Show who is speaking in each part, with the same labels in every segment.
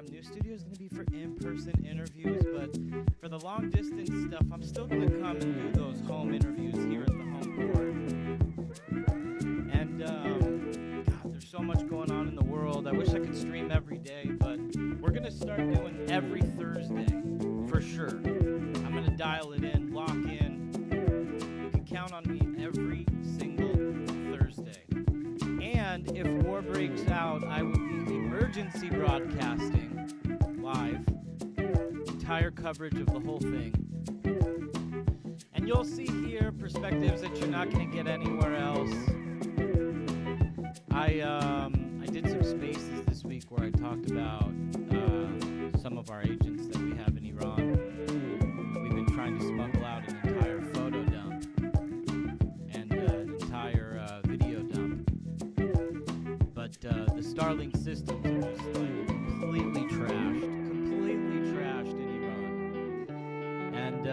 Speaker 1: time. New studio is going to be for in-person interviews, but for the long-distance stuff, I'm still going to come and do those home interviews here at the home court. And, God, there's so much going on in the world. I wish I could stream every day, but we're going to start doing every Thursday for sure. I'm going to dial it in, lock in. You can count on me every single Thursday. And if war breaks out, I will be emergency broadcasting live, entire coverage of the whole thing. And you'll see here perspectives that you're not going to get anywhere else. I did some spaces this week where I talked about some of our agents that we have in Iran. We've been trying to smuggle out an entire photo dump and an entire video dump. But the Starlink systems are just like completely trashed in Iran. And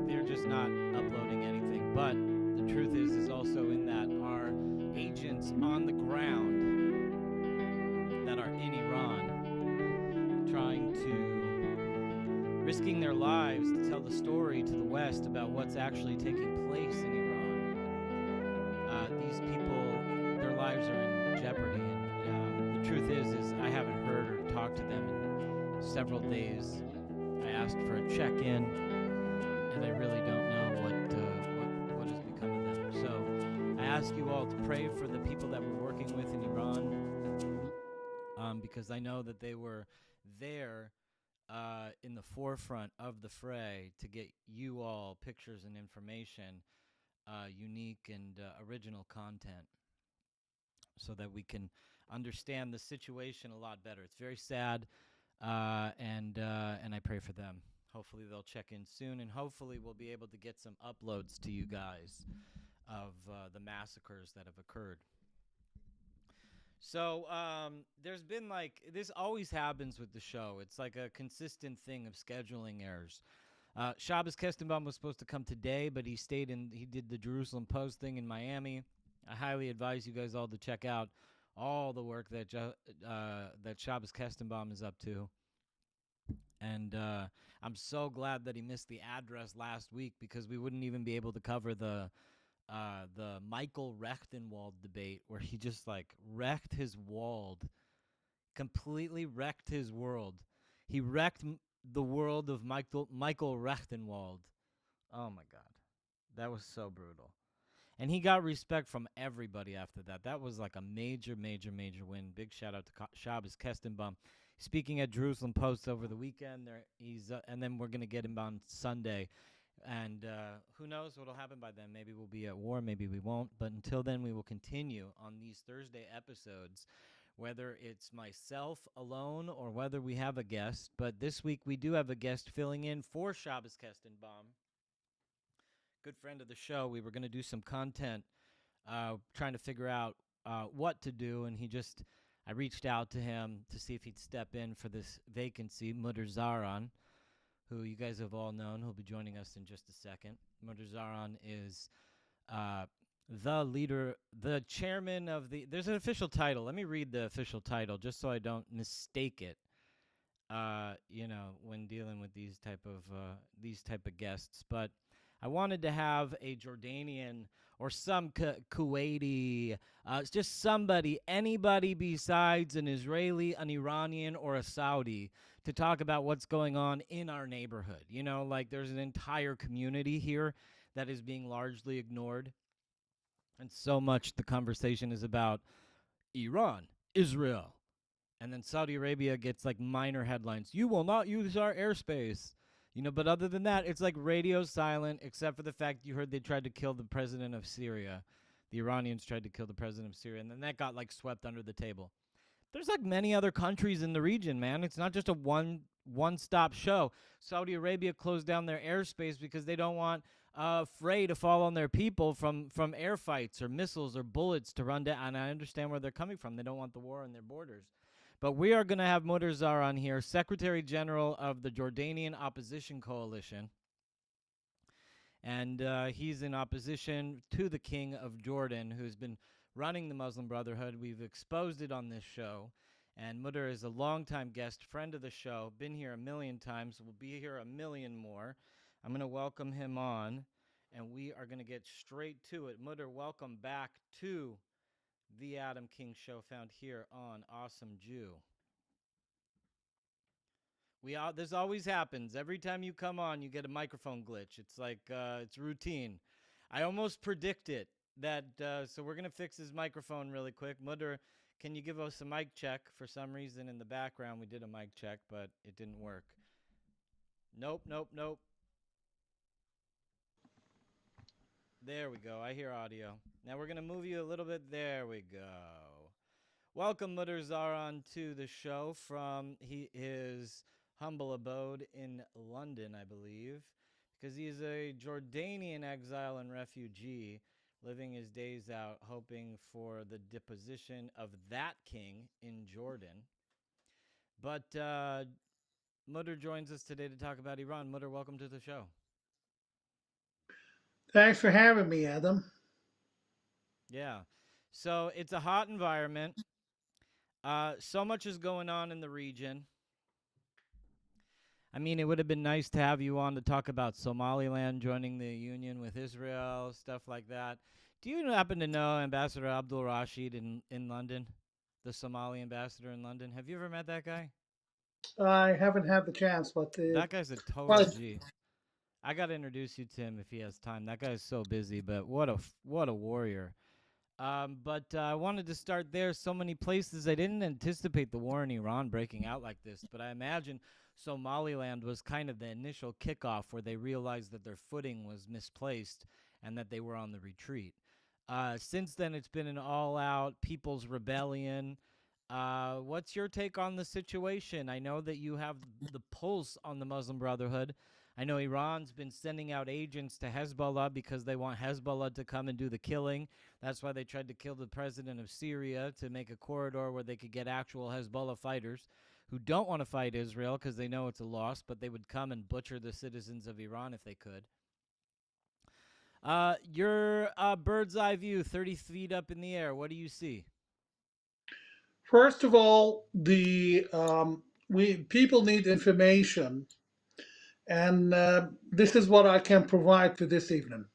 Speaker 1: they're just not uploading anything. But the truth is also in that our agents on the ground that are in Iran trying to risking their lives to tell the story to the West about what's actually taking place in Iran. These people, their lives are in jeopardy, and the truth is I haven't heard or talked to them in several days. I asked for a check-in, and I really don't know what has become of them. So I ask you all to pray for the people that we're working with in Iran, because I know that they were there in the forefront of the fray to get you all pictures and information, unique and original content, so that we can understand the situation a lot better. It's very sad, and I pray for them. Hopefully they'll check in soon, and hopefully we'll be able to get some uploads to you guys of the massacres that have occurred. So there's been this always happens with the show. It's like a consistent thing of scheduling errors. Shabbos Kestenbaum was supposed to come today, but he did the Jerusalem Post thing in Miami. I highly advise you guys all to check out all the work that that Shabbos Kestenbaum is up to. And I'm so glad that he missed the address last week, because we wouldn't even be able to cover the Michael Rechtenwald debate, where he just wrecked his completely wrecked his world. He wrecked the world of Michael Rechtenwald. Oh my God, that was so brutal. And he got respect from everybody after that. That was like a major win. Big shout out to Shabbos Kestenbaum. Speaking at Jerusalem Post over the weekend, and then we're gonna get him on Sunday. And who knows what will happen by then. Maybe we'll be at war, maybe we won't. But until then, we will continue on these Thursday episodes, whether it's myself alone or whether we have a guest. But this week, we do have a guest filling in for Shabbos Kestenbaum. Good friend of the show. We were going to do some content, trying to figure out what to do. And I reached out to him to see if he'd step in for this vacancy, Mudar Zahran, who you guys have all known, who'll be joining us in just a second. Mudar Zahran is the leader, the chairman of the... There's an official title. Let me read the official title, just so I don't mistake it, when dealing with these type of guests. But I wanted to have a Jordanian or some Kuwaiti, just anybody besides an Israeli, an Iranian, or a Saudi, to talk about what's going on in our neighborhood. There's an entire community here that is being largely ignored. And so much the conversation is about Iran, Israel. And then Saudi Arabia gets minor headlines. You will not use our airspace. But other than that, it's radio silent, except for the fact you heard they tried to kill the president of Syria. The Iranians tried to kill the president of Syria, and then that got swept under the table. There's many other countries in the region, man. It's not just a one-stop show. Saudi Arabia closed down their airspace because they don't want fray to fall on their people from air fights or missiles or bullets to run down. And I understand where they're coming from. They don't want the war on their borders. But we are going to have Mudar Zahran here, Secretary General of the Jordanian Opposition Coalition. And he's in opposition to the King of Jordan, who's been running the Muslim Brotherhood. We've exposed it on this show. And Mudar is a longtime guest, friend of the show, been here a million times, will be here a million more. I'm going to welcome him on, and we are going to get straight to it. Mudar, welcome back to the Adam King Show, found here on Awesome Jew. This always happens. Every time you come on, you get a microphone glitch. It's like it's routine. I almost predict it. So we're gonna fix his microphone really quick. Mudar, can you give us a mic check? For some reason in the background we did a mic check, but it didn't work. Nope, nope, nope. There we go. I hear audio. Now we're gonna move you a little bit. There we go. Welcome, Mudar Zahran, to the show from his humble abode in London, I believe, because he is a Jordanian exile and refugee living his days out hoping for the deposition of that king in Jordan. But Mudar joins us today to talk about Iran. Mudar, welcome to the show.
Speaker 2: Thanks for having me, Adam.
Speaker 1: Yeah. So it's a hot environment. So much is going on in the region. I mean, it would have been nice to have you on to talk about Somaliland joining the union with Israel, stuff like that. Do you happen to know Ambassador Abdul Rashid in London, the Somali ambassador in London? Have you ever met that guy?
Speaker 2: I haven't had the chance, but
Speaker 1: That guy's a total
Speaker 2: well,
Speaker 1: G. I got to introduce you to him if he has time. That guy's so busy, but what a warrior. But I wanted to start there. So many places. I didn't anticipate the war in Iran breaking out like this, but I imagine Somaliland was kind of the initial kickoff where they realized that their footing was misplaced and that they were on the retreat. Since then, it's been an all-out people's rebellion. What's your take on the situation? I know that you have the pulse on the Muslim Brotherhood. I know Iran's been sending out agents to Hezbollah because they want Hezbollah to come and do the killing. That's why they tried to kill the president of Syria, to make a corridor where they could get actual Hezbollah fighters who don't want to fight Israel because they know it's a loss, but they would come and butcher the citizens of Iran if they could. Your bird's eye view, 30 feet up in the air, what do you see?
Speaker 2: first of all, the we people need information, and this is what I can provide for this evening.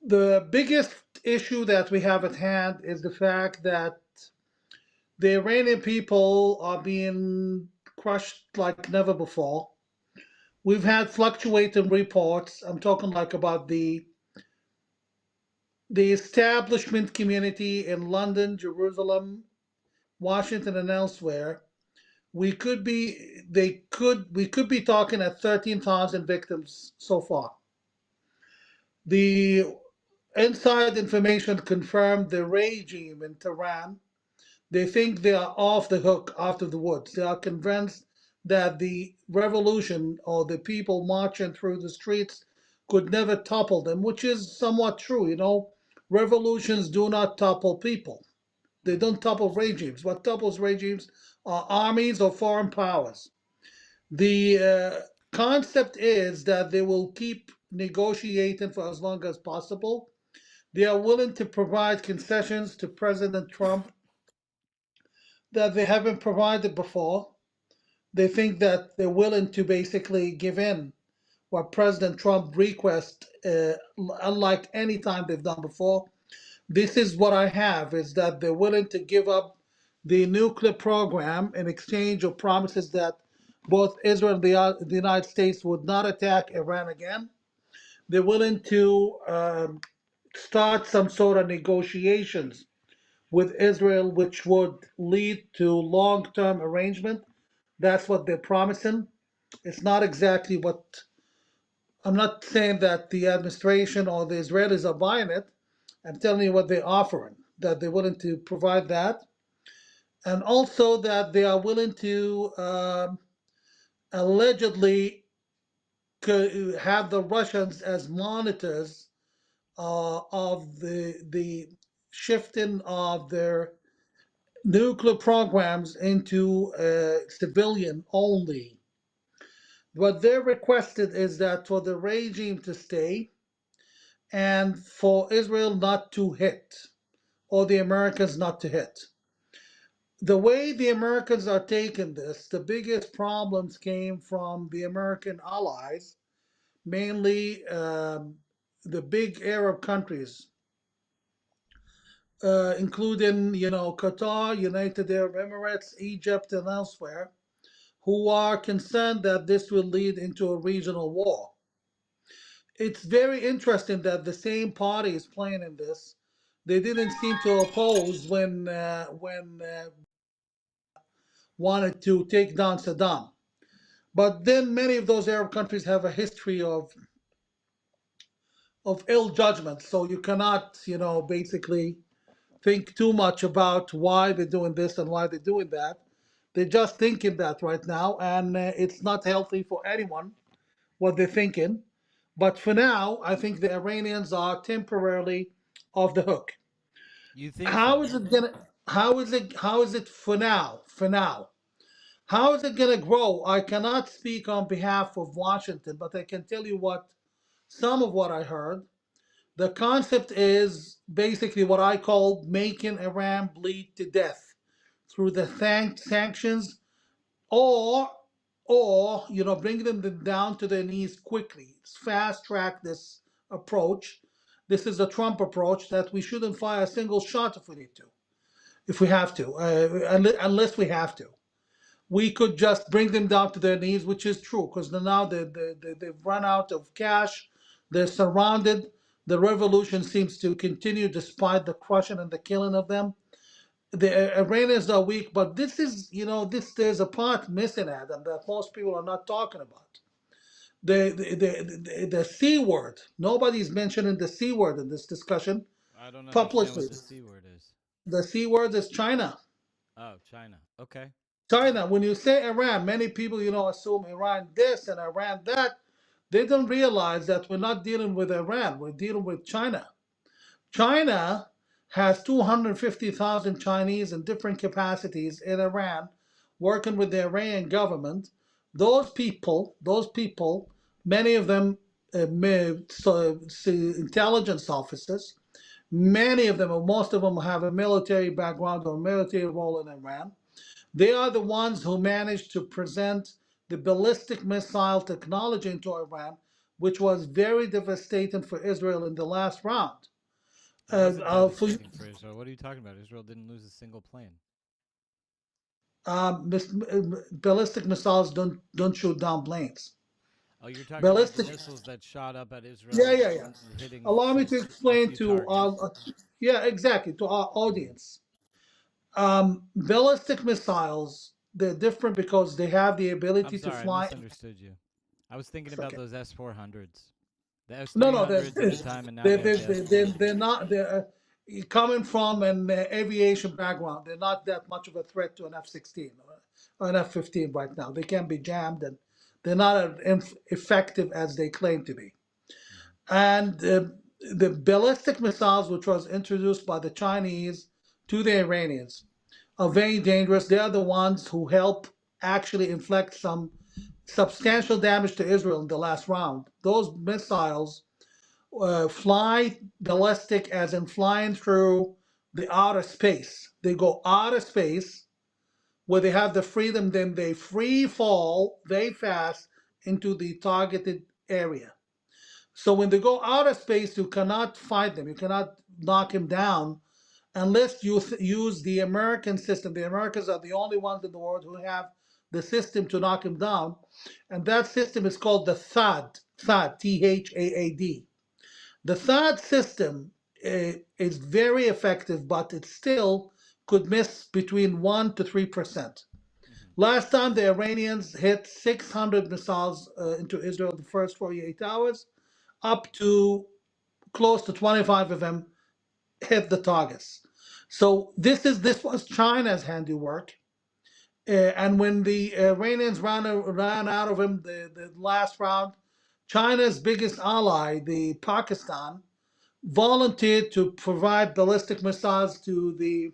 Speaker 2: The biggest issue that we have at hand is the fact that the Iranian people are being crushed like never before. We've had fluctuating reports. I'm talking like about the establishment community in London, Jerusalem, Washington, and elsewhere. We could be talking at 13,000 victims so far. The inside information confirmed the regime in Tehran. They think they are off the hook, out of the woods. They are convinced that the revolution or the people marching through the streets could never topple them, which is somewhat true. Revolutions do not topple people. They don't topple regimes. What topples regimes are armies or foreign powers. The concept is that they will keep negotiating for as long as possible. They are willing to provide concessions to President Trump that they haven't provided before. They think that they're willing to basically give in what President Trump requests, unlike any time they've done before. This is what I have, is that they're willing to give up the nuclear program in exchange of promises that both Israel and the United States would not attack Iran again. They're willing to start some sort of negotiations with Israel, which would lead to long-term arrangement. That's what they're promising. It's not exactly what I'm not saying that the administration or the Israelis are buying it. I'm telling you what they're offering, that they're willing to provide that, and also that they are willing to allegedly have the Russians as monitors of the shifting of their nuclear programs into civilian only. What they're requested is that for the regime to stay and for Israel not to hit, or the Americans not to hit. the way the Americans are taking this, the biggest problems came from the American allies, mainly the big Arab countries, including Qatar, United Arab Emirates, Egypt, and elsewhere, who are concerned that this will lead into a regional war. It's very interesting that the same party is playing in this. They didn't seem to oppose when wanted to take down Saddam. But then many of those Arab countries have a history of ill judgment, so you cannot, basically think too much about why they're doing this and why they're doing that. They're just thinking that right now, and it's not healthy for anyone what they're thinking. But for now, I think the Iranians are temporarily off the hook.
Speaker 1: You think
Speaker 2: How
Speaker 1: so?
Speaker 2: is it gonna? How is it for now? For now, how is it gonna grow? I cannot speak on behalf of Washington, but I can tell you what some of what I heard. The concept is basically what I call making Iran bleed to death through the sanctions, or bring them down to their knees quickly. Fast track this approach. This is a Trump approach that we shouldn't fire a single shot if we need to, if we have to, unless we have to. We could just bring them down to their knees, which is true, because now they've run out of cash. They're surrounded. The revolution seems to continue despite the crushing and the killing of them. The Iranians are weak, but this is, there's a part missing, Adam, that most people are not talking about. The C word. Nobody's mentioning the C word in this discussion
Speaker 1: I don't understand
Speaker 2: publicly.
Speaker 1: what the C word is.
Speaker 2: The C word is China.
Speaker 1: Oh, China. Okay.
Speaker 2: China, when you say Iran, many people, assume Iran this and Iran that. They don't realize that we're not dealing with Iran, we're dealing with China. China has 250,000 Chinese in different capacities in Iran working with the Iranian government. Those people, many of them intelligence officers, many of them, or most of them, have a military background or military role in Iran. They are the ones who managed to present the ballistic missile technology into Iran, which was very devastating for Israel in the last round.
Speaker 1: It wasn't
Speaker 2: For
Speaker 1: devastating for Israel. What are you talking about? Israel didn't lose a single plane.
Speaker 2: ballistic missiles don't shoot down planes.
Speaker 1: Oh, you're talking about the
Speaker 2: Ballistic,
Speaker 1: missiles that shot up at
Speaker 2: yeah,
Speaker 1: Israel,
Speaker 2: yeah, yeah.
Speaker 1: hitting
Speaker 2: Allow me to
Speaker 1: a
Speaker 2: explain
Speaker 1: few
Speaker 2: to
Speaker 1: targets.
Speaker 2: yeah, exactly, to our audience. Ballistic missiles, they're different because they have the
Speaker 1: I'm
Speaker 2: ability to
Speaker 1: sorry, I
Speaker 2: fly.
Speaker 1: misunderstood you. I was thinking
Speaker 2: It's
Speaker 1: about
Speaker 2: okay.
Speaker 1: those S-400s, the
Speaker 2: No, no,
Speaker 1: S-300s at the time, and now
Speaker 2: they're,
Speaker 1: they have
Speaker 2: they're,
Speaker 1: the
Speaker 2: they're, they're,
Speaker 1: S-400s.
Speaker 2: they're not, they're coming from an aviation background. They're not that much of a threat to an F-16 or an F-15 right now. They can be jammed, and they're not as effective as they claim to be. And the ballistic missiles, which was introduced by the Chinese to the Iranians, are very dangerous. They are the ones who help actually inflict some substantial damage to Israel in the last round. Those missiles fly ballistic, as in flying through the outer space. They go outer space where they have the freedom, then they free fall very fast into the targeted area. So when they go outer space, you cannot fight them. You cannot knock him down unless you use the American system. The Americans are the only ones in the world who have the system to knock him down, and that system is called the THAAD, THAAD. The THAAD system is very effective, but it still could miss between 1 to 3%.
Speaker 1: Hmm.
Speaker 2: Last time the Iranians hit 600 missiles into Israel in the first 48 hours, up to close to 25 of them hit the targets. So this was China's handiwork. And when the Iranians ran out of him the last round, China's biggest ally, the Pakistan, volunteered to provide ballistic missiles to the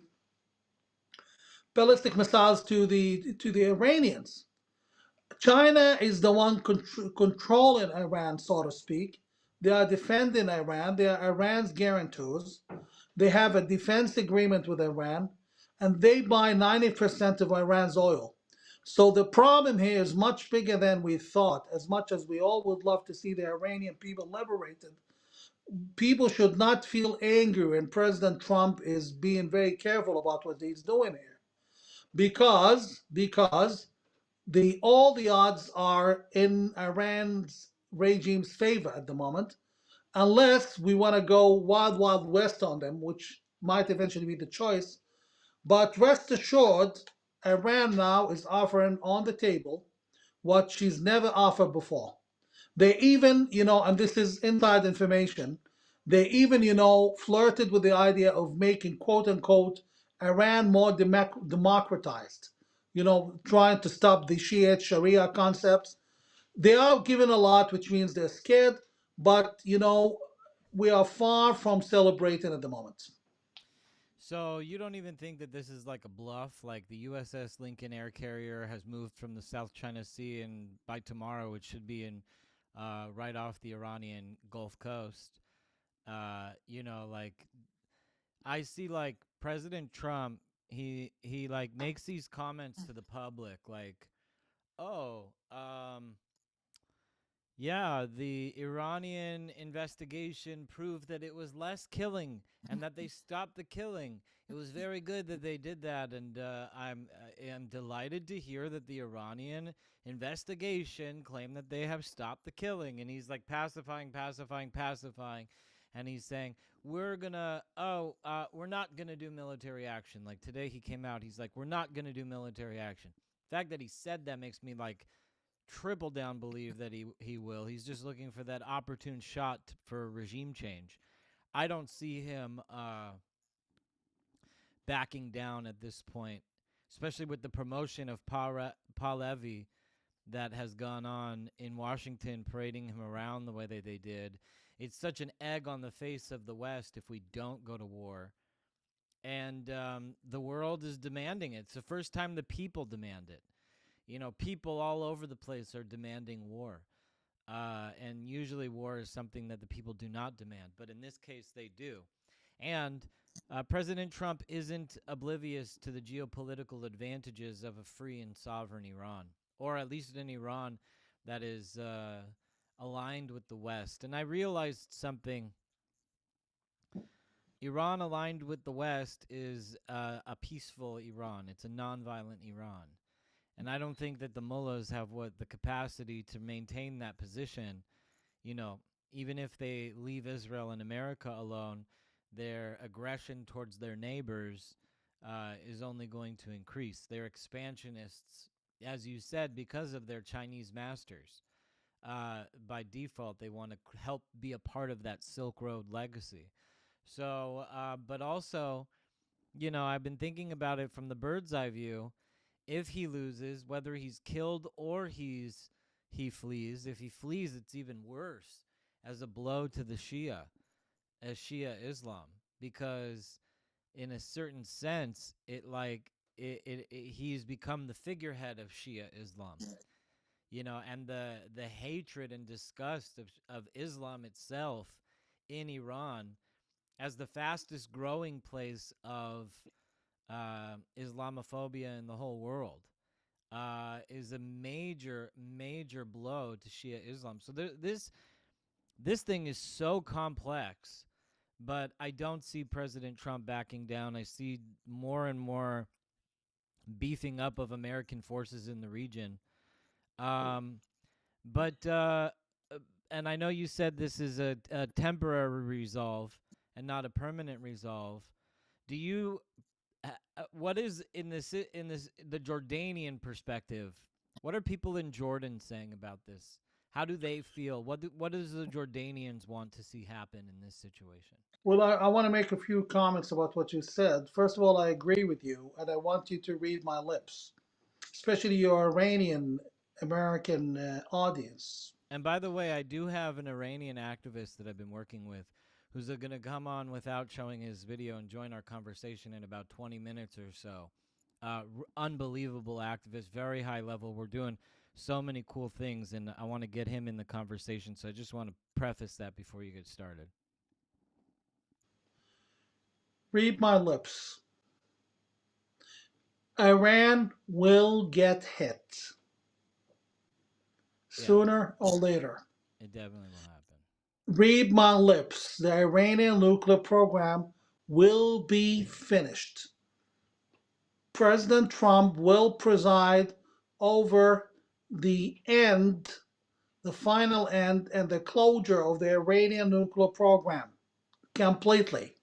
Speaker 2: Iranians. China is the one controlling Iran, so to speak. They are defending Iran. They are Iran's guarantors. They have a defense agreement with Iran. and they buy 90% of Iran's oil. So the problem here is much bigger than we thought. As much as we all would love to see the Iranian people liberated, people should not feel angry, and President Trump is being very careful about what he's doing here, because the all the odds are in Iran's regime's favor at the moment, unless we want to go wild wild west on them, which might eventually be the choice. But rest assured, Iran now is offering on the table what she's never offered before. They even, and this is inside information, they even, flirted with the idea of making quote unquote Iran more democratized, trying to stop the Shiite Sharia concepts. They are given a lot, which means they're scared, but, we are far from celebrating at the moment.
Speaker 1: So you don't even think that this is like a bluff? Like the USS Lincoln air carrier has moved from the South China Sea, and by tomorrow it should be in right off the Iranian Gulf Coast. Like I see like President Trump, he like makes these comments to the public like, "Oh, yeah, the Iranian investigation proved that it was less killing and that they stopped the killing. It was very good that they did that, and I'm delighted to hear that the Iranian investigation claimed that they have stopped the killing." And he's like pacifying, pacifying, pacifying, and he's saying we're not gonna do military action. Like today, he came out. He's like, we're not gonna do military action. The fact that he said that makes me like triple down believe that he will. He's just looking for that opportune shot for regime change. I don't see him backing down at this point, especially with the promotion of Pahlavi that has gone on in Washington, parading him around the way that they did. It's such an egg on the face of the West if we don't go to war. And the world is demanding it. It's the first time the people demand it. People all over the place are demanding war. And usually war is something that the people do not demand. But in this case, they do. And President Trump isn't oblivious to the geopolitical advantages of a free and sovereign Iran, or at least an Iran that is aligned with the West. And I realized something. Iran aligned with the West is a peaceful Iran. It's a nonviolent Iran. And I don't think that the mullahs have the capacity to maintain that position. You know, even if they leave Israel and America alone, their aggression towards their neighbors is only going to increase. They're expansionists, as you said, because of their Chinese masters. By default, they want to help be a part of that Silk Road legacy. So, but also, I've been thinking about it from the bird's eye view. If he loses, whether he's killed or he flees, if he flees, it's even worse as a blow to the as Shia Islam, because in a certain sense, he's become the figurehead of Shia Islam, and the hatred and disgust of Islam itself in Iran as the fastest growing place of Islamophobia in the whole world is a major, major blow to Shia Islam. So this thing is so complex, but I don't see President Trump backing down. I see more and more beefing up of American forces in the region. But and I know you said this is a temporary resolve and not a permanent resolve. Do you what is in this the Jordanian perspective? What are people in Jordan saying about this? How do they feel? What does the Jordanians want to see happen in this situation?
Speaker 2: Well, I want to make a few comments about what you said. First of all, I agree with you, and I want you to read my lips, especially your Iranian American audience.
Speaker 1: And by the way, I do have an Iranian activist that I've been working with who's going to come on without showing his video and join our conversation in about 20 minutes or so. Unbelievable activist, very high level. We're doing so many cool things, and I want to get him in the conversation. So I just want to preface that before you get started.
Speaker 2: Read my lips. Iran will get hit
Speaker 1: Yeah,
Speaker 2: sooner or later.
Speaker 1: it definitely will happen.
Speaker 2: Read my lips. The Iranian nuclear program will be finished. President Trump will preside over the end, the final end, and the closure of the Iranian nuclear program completely.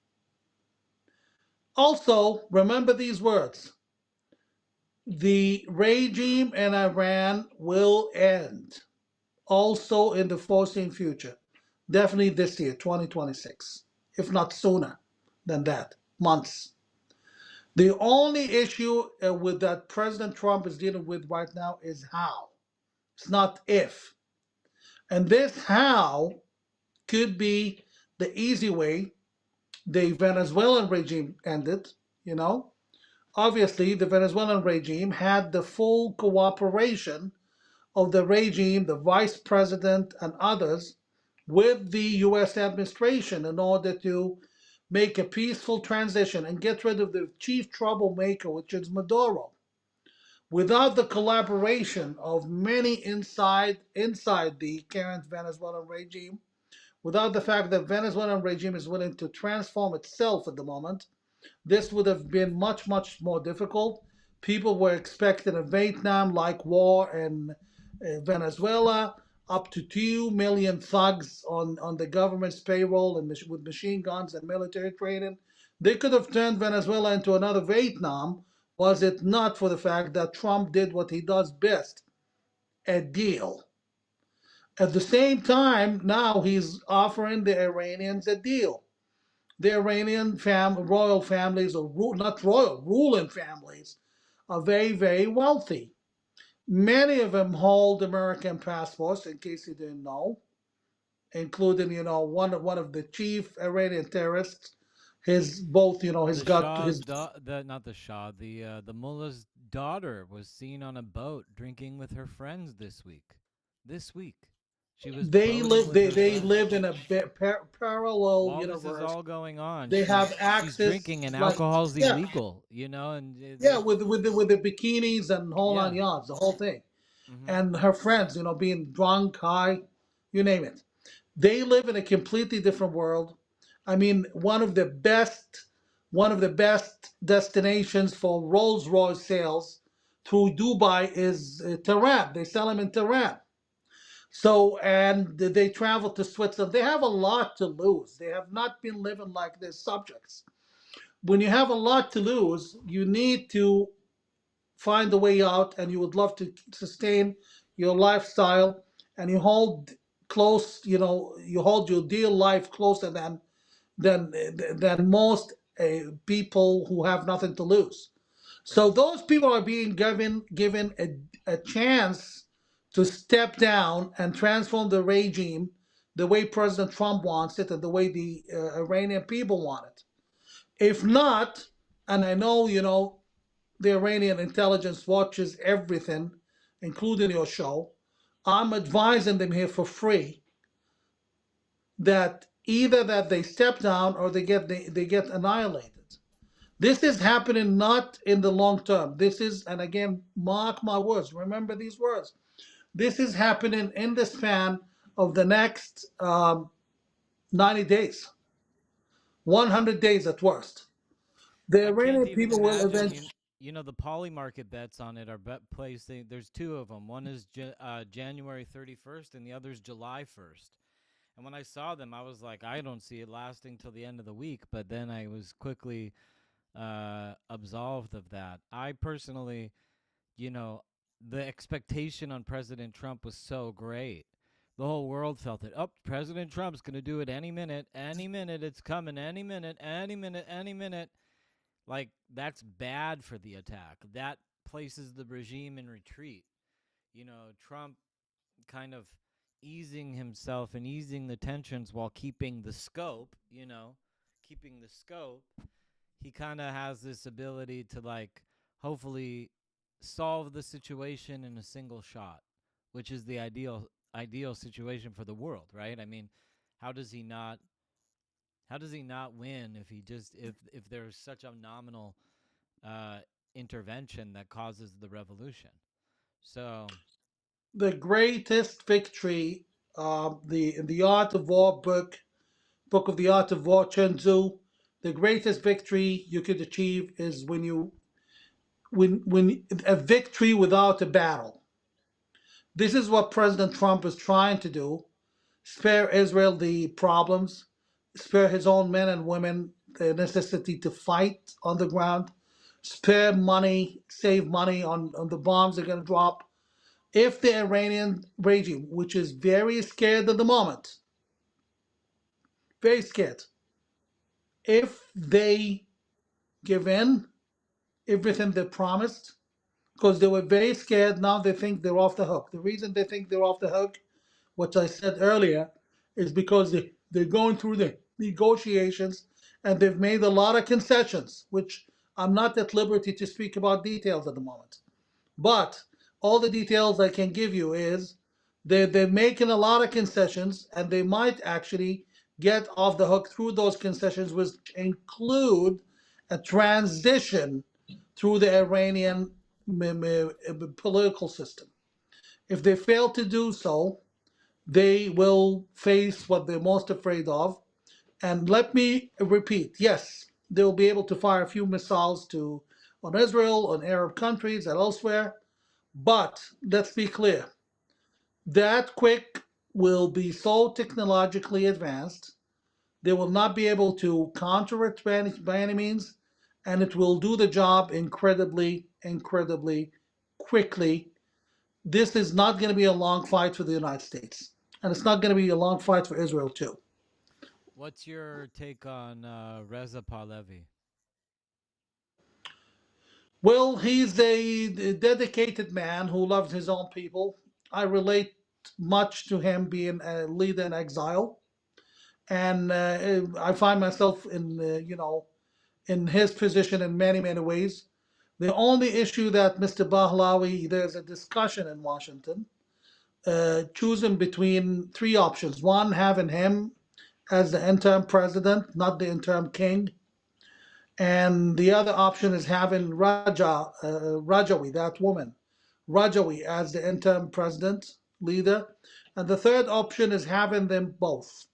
Speaker 2: Also, remember these words: the regime in Iran will end, also in the foreseen future. Definitely this year, 2026, if not sooner than that, months. The only issue with that President Trump is dealing with right now is how. It's not if. And this how could be the easy way the Venezuelan regime ended, you know. Obviously, the Venezuelan regime had the full cooperation of the regime, the vice president, and others with the US administration in order to make a peaceful transition and get rid of the chief troublemaker, which is Maduro. Without the collaboration of many inside the current Venezuelan regime, without the fact that Venezuelan regime is willing to transform itself at the moment, this would have been much, much more difficult. People were expecting a Vietnam like war in Venezuela, up to 2 million thugs on the government's payroll and with machine guns and military training. They could have turned Venezuela into another Vietnam, was it not for the fact that Trump did what he does best: a deal. At the same time, now he's offering the Iranians a deal. The Iranian royal families, or not royal, ruling families, are very, very wealthy. Many of them hold American passports, in case you didn't know, including, one of the chief Iranian terrorists. His both, he's
Speaker 1: The
Speaker 2: got
Speaker 1: Shah's
Speaker 2: his.
Speaker 1: the not the Shah, the mullah's daughter was seen on a boat drinking with her friends this week. This week, she was
Speaker 2: They
Speaker 1: boating
Speaker 2: live.
Speaker 1: with
Speaker 2: They
Speaker 1: her
Speaker 2: they
Speaker 1: friends.
Speaker 2: live in a parallel
Speaker 1: While this is
Speaker 2: universe.
Speaker 1: all going on,
Speaker 2: They have
Speaker 1: she's
Speaker 2: access,
Speaker 1: drinking and
Speaker 2: like,
Speaker 1: alcohol's
Speaker 2: yeah,
Speaker 1: illegal, and
Speaker 2: yeah, with the bikinis and whole
Speaker 1: yeah.
Speaker 2: nine yards, the whole thing.
Speaker 1: Mhm.
Speaker 2: And her friends, being drunk, high, you name it. They live in a completely different world. I mean, one of the best destinations for Rolls Royce sales through Dubai is Tehran. They sell them in Tehran. So, and they travel to Switzerland. They have a lot to lose. They have not been living like their subjects. When you have a lot to lose, you need to find a way out, and you would love to sustain your lifestyle, and you hold close, you hold your dear life closer than than most people who have nothing to lose. So
Speaker 1: Right.
Speaker 2: those people are being given a chance to step down and transform the regime the way President Trump wants it and the way the Iranian people want it. If not, and I know, the Iranian intelligence watches everything, including your show. I'm advising them here for free that either that they step down or they get annihilated. This is happening not in the long term. This is, and again, mark my words. Remember these words. This is happening in the span of the next 90 days, 100 days at worst. The
Speaker 1: I can't
Speaker 2: Iranian
Speaker 1: even
Speaker 2: people will
Speaker 1: imagine.
Speaker 2: eventually.
Speaker 1: The poly market bets on it are placing. There's two of them. One is January 31st, and the other's July 1st. And when I saw them, I was like, I don't see it lasting till the end of the week. But then I was quickly absolved of that. I personally, you know, the expectation on President Trump was so great. The whole world felt it. Oh, President Trump's going to do it any minute. Any minute. It's coming. Any minute. Any minute. Any minute. Like, that's bad for the attack. That places the regime in retreat. Trump kind of easing himself and easing the tensions while keeping the scope, keeping the scope. He kind of has this ability to, like, hopefully solve the situation in a single shot, which is the ideal situation for the world, right? I mean, how does he not how does he not win if he just if there's such a nominal intervention that causes the revolution. So,
Speaker 2: The greatest victory, the in the Art of War book of the Art of War, Chen Tzu, the greatest victory you could achieve is when a victory without a battle. This is what President Trump is trying to do: spare Israel the problems, spare his own men and women the necessity to fight on the ground, spare money, save money on the bombs they're going to drop. If the Iranian regime, which is very scared at the moment, very scared, if they give in everything they promised, because they were very scared, now they think they're off the hook. The reason they think they're off the hook, which I said earlier, is because they're going through the negotiations and they've made a lot of concessions, which I'm not at liberty to speak about details at the moment. But all the details I can give you is they're making a lot of concessions and they might actually get off the hook through those concessions, which include a transition through the Iranian political system. If they fail to do so, they will face what they're most afraid of. And let me repeat, yes, they'll be able to fire a few missiles to on Israel, on Arab countries, and elsewhere. But let's be clear, that quick will be so technologically advanced, they will not be able to counter it by any means, and it will do the job incredibly, incredibly quickly. This is not going to be a long fight for the United States, and it's not going to be a long fight for Israel too.
Speaker 1: what's your take on Reza Pahlavi?
Speaker 2: Well, he's a dedicated man who loves his own people. I relate much to him being a leader in exile, and I find myself in in his position in many many ways. The only issue that Mr. Bahlawi, there's a discussion in Washington, choosing between three options. One, having him as the interim president, not the interim king, and the other option is having Rajawi, that woman, Rajawi, as the interim president leader, and the third option is having them both.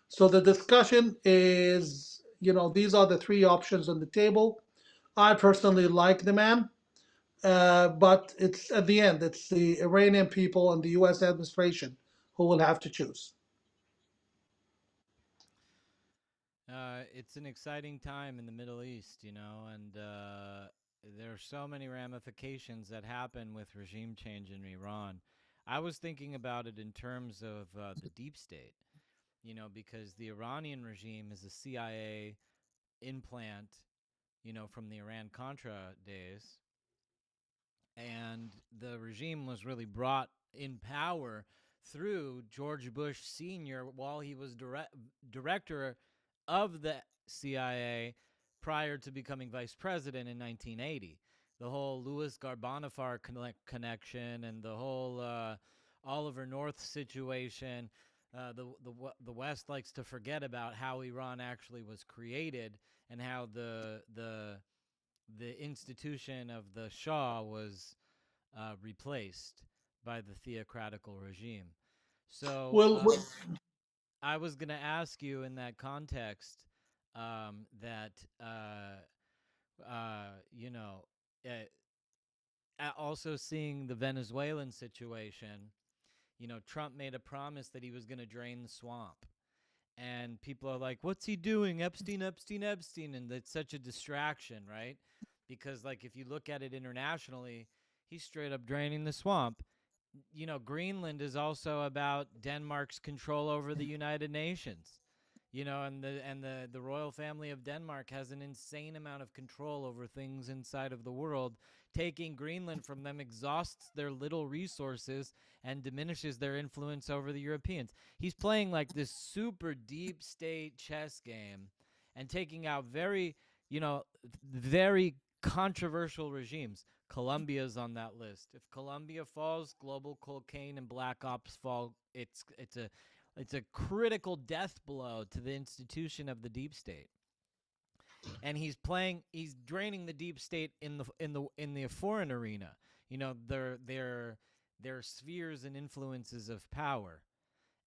Speaker 2: So the discussion is, these are the three options on the table. I personally like the man, but it's at the end, it's the Iranian people and the U.S. administration who will have to choose.
Speaker 1: It's an exciting time in the Middle East, and there are so many ramifications that happen with regime change in Iran. I was thinking about it in terms of the deep state, because the Iranian regime is a CIA implant, from the Iran Contra days, and the regime was really brought in power through George Bush Sr. while he was director of the CIA prior to becoming vice president in 1980. The whole Louis Garbanafar connection and the whole Oliver North situation. The West likes to forget about how Iran actually was created and how the institution of the Shah was replaced by the theocratical regime. So
Speaker 2: Well,
Speaker 1: I was going to ask you in that context that, you know, also seeing the Venezuelan situation, Trump made a promise that he was going to drain the swamp. And people are like, what's he doing? Epstein, Epstein, Epstein. And it's such a distraction, right? Because, like, if you look at it internationally, he's straight up draining the swamp. Greenland is also about Denmark's control over the United Nations. And the royal family of Denmark has an insane amount of control over things inside of the world. Taking Greenland from them exhausts their little resources and diminishes their influence over the Europeans. He's playing like this super deep state chess game and taking out very controversial regimes. Colombia's on that list. If Colombia falls, global cocaine and black ops fall. It's a critical death blow to the institution of the deep state. and he's draining the deep state in the foreign arena. Their spheres and influences of power.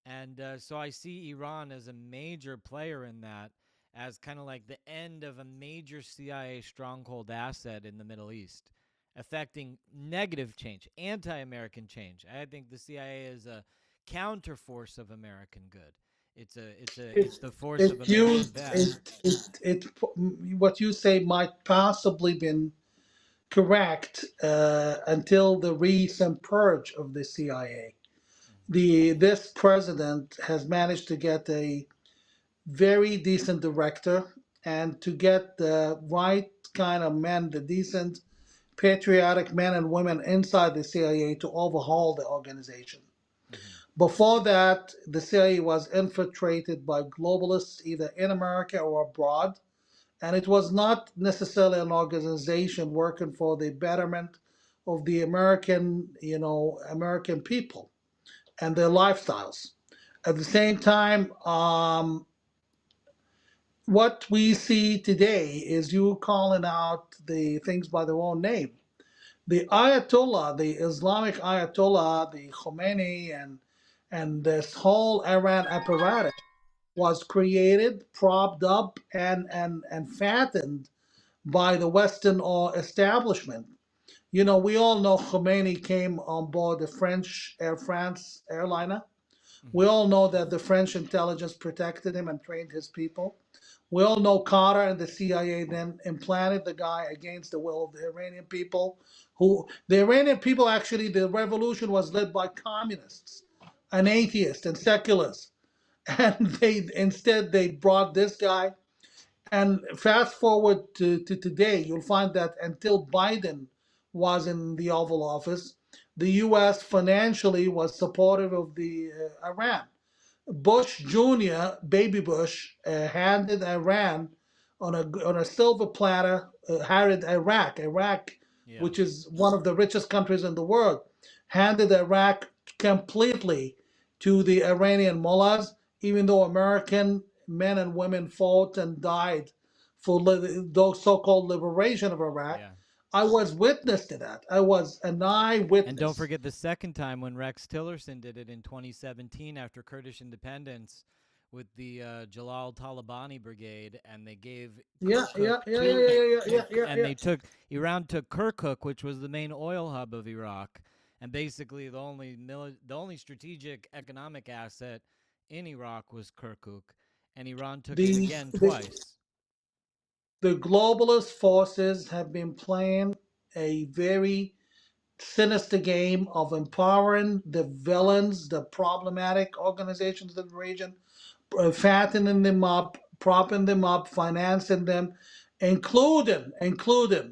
Speaker 1: And so I see Iran as a major player in that, as kind of like the end of a major CIA stronghold asset in the Middle East, affecting negative change, anti-American change. I think the CIA is a counterforce of American good.
Speaker 2: It,
Speaker 1: It's the force of
Speaker 2: it
Speaker 1: American
Speaker 2: used
Speaker 1: bad.
Speaker 2: what you say might possibly been correct until the recent purge of the CIA. This president has managed to get a very decent director and to get the right kind of men, the decent patriotic men and women inside the CIA to overhaul the organization.
Speaker 1: Mm-hmm.
Speaker 2: Before that, the CIA was infiltrated by globalists either in America or abroad, and it was not necessarily an organization working for the betterment of the American people and their lifestyles. At the same time, what we see today is you calling out the things by their own name. The Ayatollah, the Islamic Ayatollah, the Khomeini, and this whole Iran apparatus was created, propped up, and fattened by the Western or establishment. We all know Khomeini came on board the French Air France airliner. We
Speaker 1: Mm-hmm.
Speaker 2: all know that the French intelligence protected him and trained his people. We all know Carter and the CIA then implanted the guy against the will of the Iranian people. The Iranian people, actually, the revolution was led by communists and atheists and seculars. And they brought this guy. And fast forward to today, you'll find that until Biden was in the Oval Office, the U.S. financially was supportive of the Iran. Bush Jr., Baby Bush, handed Iran on a silver platter, handed Iraq,
Speaker 1: Yeah.
Speaker 2: which is one of the richest countries in the world, handed Iraq completely to the Iranian mullahs, even though American men and women fought and died for those so-called liberation of Iraq.
Speaker 1: Yeah.
Speaker 2: I was witness to that. I was an
Speaker 1: And don't
Speaker 2: eyewitness.
Speaker 1: forget the second time when Rex Tillerson did it in 2017 after Kurdish independence with the Jalal Talabani brigade, and they gave
Speaker 2: Yeah,
Speaker 1: Kirkuk
Speaker 2: yeah, yeah, yeah,
Speaker 1: to,
Speaker 2: yeah, yeah, yeah, yeah,
Speaker 1: and
Speaker 2: yeah.
Speaker 1: they took Iran took Kirkuk, which was the main oil hub of Iraq, and basically the only strategic economic asset in Iraq was Kirkuk, and Iran took it
Speaker 2: The,
Speaker 1: again
Speaker 2: the
Speaker 1: twice.
Speaker 2: the globalist forces have been playing a very sinister game of empowering the villains, the problematic organizations in the region, fattening them up, propping them up, financing them, including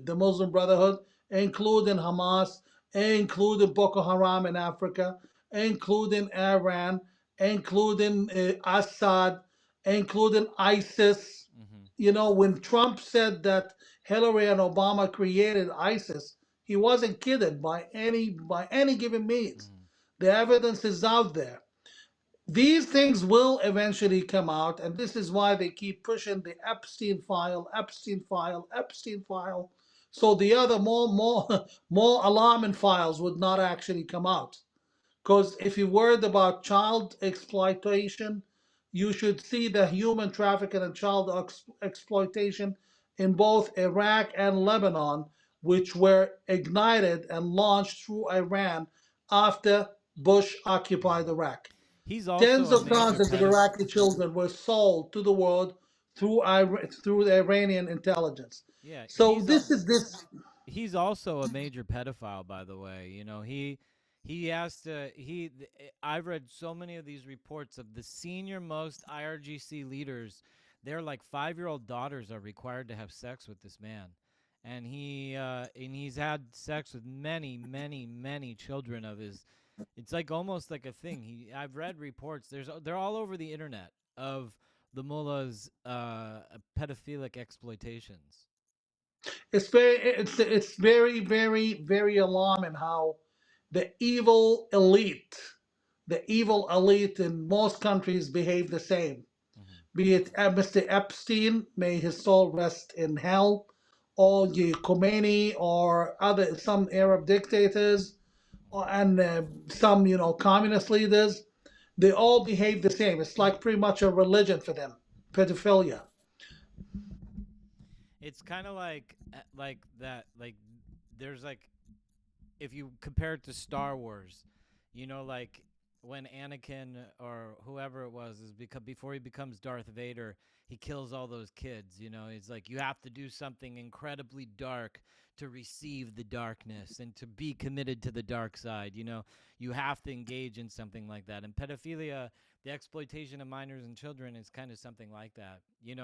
Speaker 2: the Muslim Brotherhood, including Hamas, including Boko Haram in Africa, including Iran, including Assad, including ISIS.
Speaker 1: Mm-hmm.
Speaker 2: When Trump said that Hillary and Obama created ISIS, he wasn't kidding by any given means.
Speaker 1: Mm-hmm.
Speaker 2: The evidence is out there. These things will eventually come out, and this is why they keep pushing the Epstein file, Epstein file, Epstein file. So the other more more alarming files would not actually come out. Because if you're worried about child exploitation, you should see the human trafficking and child exploitation in both Iraq and Lebanon, which were ignited and launched through Iran after Bush occupied
Speaker 1: Mm-hmm.
Speaker 2: Iraq.
Speaker 1: He's also
Speaker 2: Tens
Speaker 1: a
Speaker 2: of
Speaker 1: major
Speaker 2: thousands of
Speaker 1: pedophile.
Speaker 2: Iraqi children were sold to the world through the Iranian intelligence.
Speaker 1: Yeah,
Speaker 2: So this.
Speaker 1: he's also a major pedophile, by the way. He has to I've read so many of these reports of the senior most IRGC leaders. Their like 5-year-old daughters are required to have sex with this man, and he's had sex with many, many, many children of his. It's like almost like a thing. I've read reports. They're all over the internet of the mullah's pedophilic exploitations.
Speaker 2: It's very, very, very alarming how the evil elite the evil elite in most countries behave the same.
Speaker 1: Mm-hmm.
Speaker 2: be it Mr. Epstein, may his soul rest in hell, or the Khomeini, or other some Arab dictators, and some communist leaders. They all behave the same. It's like pretty much a religion for them, pedophilia.
Speaker 1: It's kind of like that. Like there's like if you compare it to Star Wars, like when Anakin or whoever it was is because before he becomes Darth Vader, he kills all those kids. He's like you have to do something incredibly dark to receive the darkness and to be committed to the dark side. You have to engage in something like that. And pedophilia, the exploitation of minors and children, is kind of something like that.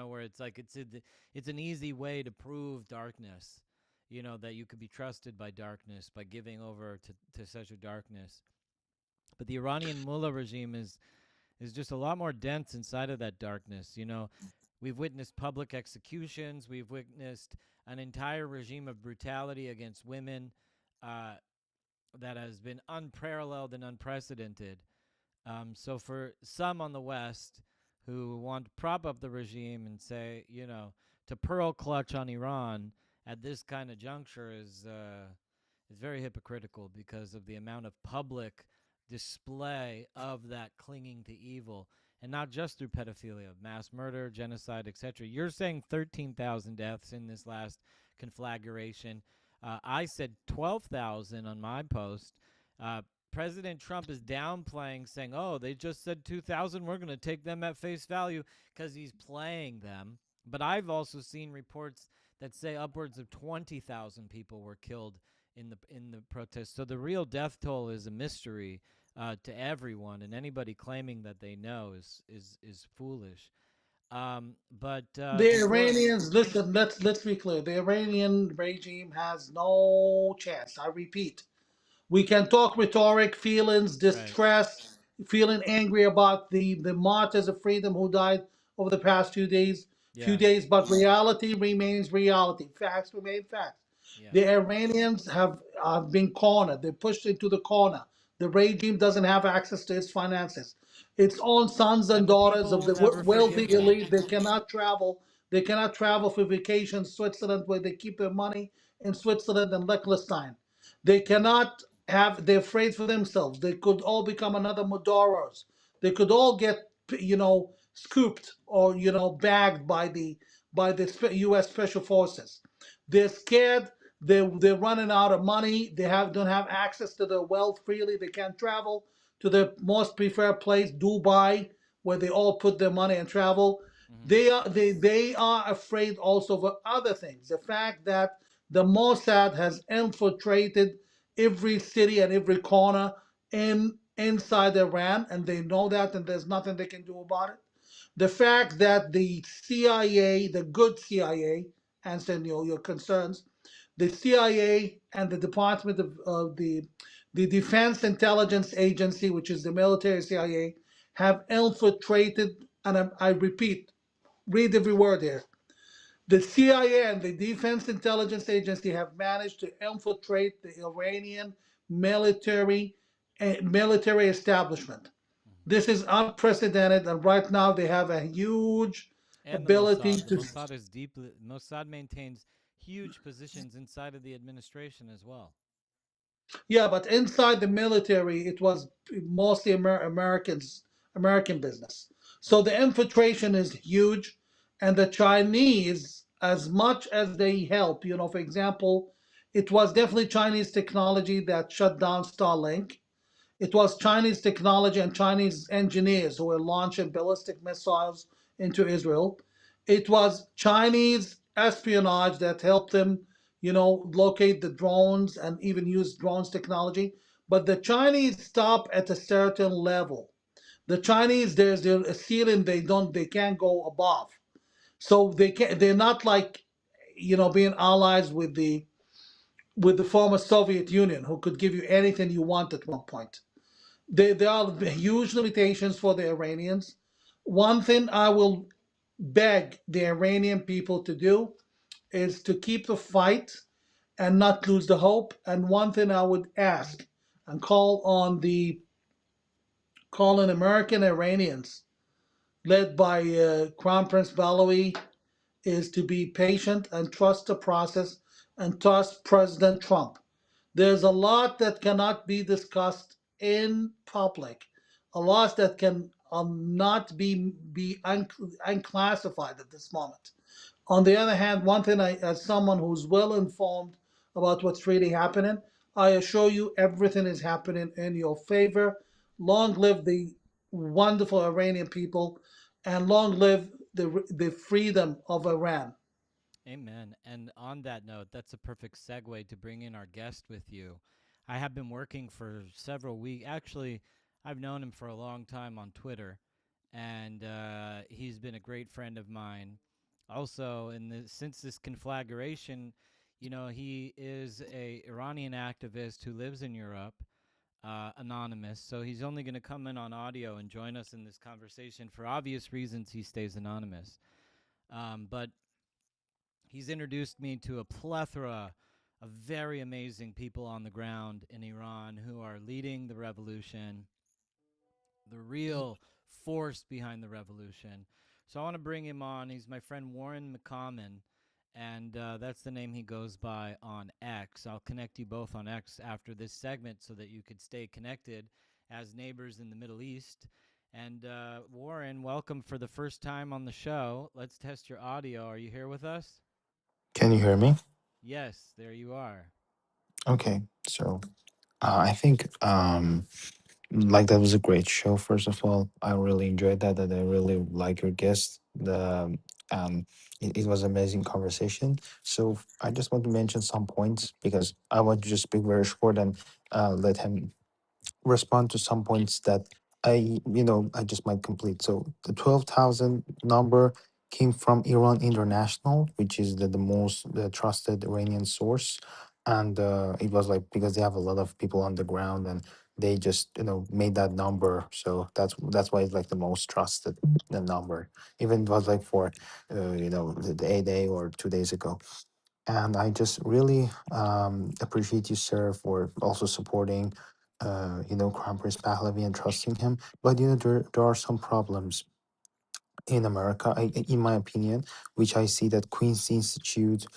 Speaker 1: Where it's like it's an easy way to prove darkness, that you could be trusted by darkness by giving over to such a darkness. But the Iranian mullah regime is just a lot more dense inside of that darkness. We've witnessed public executions. We've witnessed an entire regime of brutality against women uh, that has been unparalleled and unprecedented. So for some on the West who want to prop up the regime and say, to pearl clutch on Iran at this kind of juncture is very hypocritical because of the amount of public display of that clinging to evil, and not just through pedophilia, mass murder, genocide, etc. You're saying 13,000 deaths in this last conflagration. I said 12,000 on my post. Uh, President Trump is downplaying, saying, "Oh, they just said 2,000. We're going to take them at face value," because he's playing them. But I've also seen reports that say upwards of 20,000 people were killed in the protests. So the real death toll is a mystery to everyone, and anybody claiming that they know is foolish. But
Speaker 2: The
Speaker 1: before,
Speaker 2: Iranians, listen, let's be clear. The Iranian regime has no chance. I repeat, we can talk rhetoric, feelings,
Speaker 1: right,
Speaker 2: distress, feeling angry about the martyrs of freedom who died over the past few
Speaker 1: yeah,
Speaker 2: days, but reality remains reality. Facts remain facts.
Speaker 1: yeah,
Speaker 2: The Iranians have been cornered. They're pushed into the corner. The regime doesn't have access to its finances. Its own sons and
Speaker 1: and the
Speaker 2: daughters
Speaker 1: people
Speaker 2: of
Speaker 1: will
Speaker 2: the
Speaker 1: never
Speaker 2: wealthy
Speaker 1: forgive them.
Speaker 2: elite, they cannot travel. They cannot travel for vacation Switzerland, where they keep their money in Switzerland and Liechtenstein. They cannot they're afraid for themselves. They could all become another Mudaros. They could all get, scooped or, bagged by the U.S. Special Forces. They're scared. They're running out of money. They don't have access to their wealth freely. They can't travel to their most preferred place, Dubai, where they all put their money and travel.
Speaker 1: Hmm.
Speaker 2: They are afraid also of other things. The fact that the Mossad has infiltrated every city and every corner inside Iran, and they know that, and there's nothing they can do about it. The fact that the CIA, the good CIA, answering your concerns, the CIA and the Department of the Defense Intelligence Agency, which is the military CIA, have infiltrated, and I repeat, read every word here. The CIA and the Defense Intelligence Agency have managed to infiltrate the Iranian military military establishment. This is unprecedented, and right now they have a huge
Speaker 1: And the
Speaker 2: ability
Speaker 1: Mossad. The
Speaker 2: to.
Speaker 1: Mossad is deeply. Mossad maintains huge positions inside of the administration as well.
Speaker 2: Yeah, but inside the military, it was mostly American business. So
Speaker 1: Right.
Speaker 2: the infiltration is huge, and the Chinese, as much as they help, for example, it was definitely Chinese technology that shut down Starlink. It was Chinese technology and Chinese engineers who were launching ballistic missiles into Israel. It was Chinese espionage that helped them, locate the drones and even use drones technology. But the Chinese stop at a certain level. The Chinese, there's a ceiling they can't go above. So they're not like, being allies with the former Soviet Union, who could give you anything you want at one point. There are huge limitations for the Iranians. One thing I will beg the Iranian people to do is to keep the fight and not lose the hope. And one thing I would ask and call on American Iranians led by Crown Prince Balawi, is to be patient and trust the process and trust President Trump. There's a lot that cannot be discussed in public, a lot that can not be unclassified at this moment. On the other hand, one thing, as someone who's well informed about what's really happening, I assure you everything is happening in your favor. Long live the wonderful Iranian people, and long live the freedom of Iran.
Speaker 1: Amen. And on that note, that's a perfect segue to bring in our guest with you. I have been working for several weeks. Actually, I've known him for a long time on Twitter, and he's been a great friend of mine. Also, since this conflagration, he is a Iranian activist who lives in Europe, anonymous. So he's only going to come in on audio and join us in this conversation. For obvious reasons, he stays anonymous. But he's introduced me to a plethora of very amazing people on the ground in Iran who are leading the revolution, the real force behind the revolution. So I want to bring him on. He's my friend Warren McCommon, and that's the name he goes by on X. I'll connect you both on X after this segment so that you could stay connected as neighbors in the Middle East. And Warren, welcome for the first time on the show. Let's test your audio. Are you here with us?
Speaker 3: Can you hear me?
Speaker 1: Yes, there you are.
Speaker 3: Okay, so I think like that was a great show. First of all, I really enjoyed that, and I really like your guest. It was amazing conversation. So I just want to mention some points because I want to just speak very short and let him respond to some points that I just might complete. So the 12,000 number came from Iran International, which is the most the trusted Iranian source, and it was like because they have a lot of people on the ground and they just made that number. So that's why it's like the most trusted the number. Even it was like for the 8 day or 2 days ago. And I just really appreciate you, sir, for also supporting, Crown Prince Pahlavi and trusting him. But there are some problems in America, in my opinion, which I see that Queen's Institute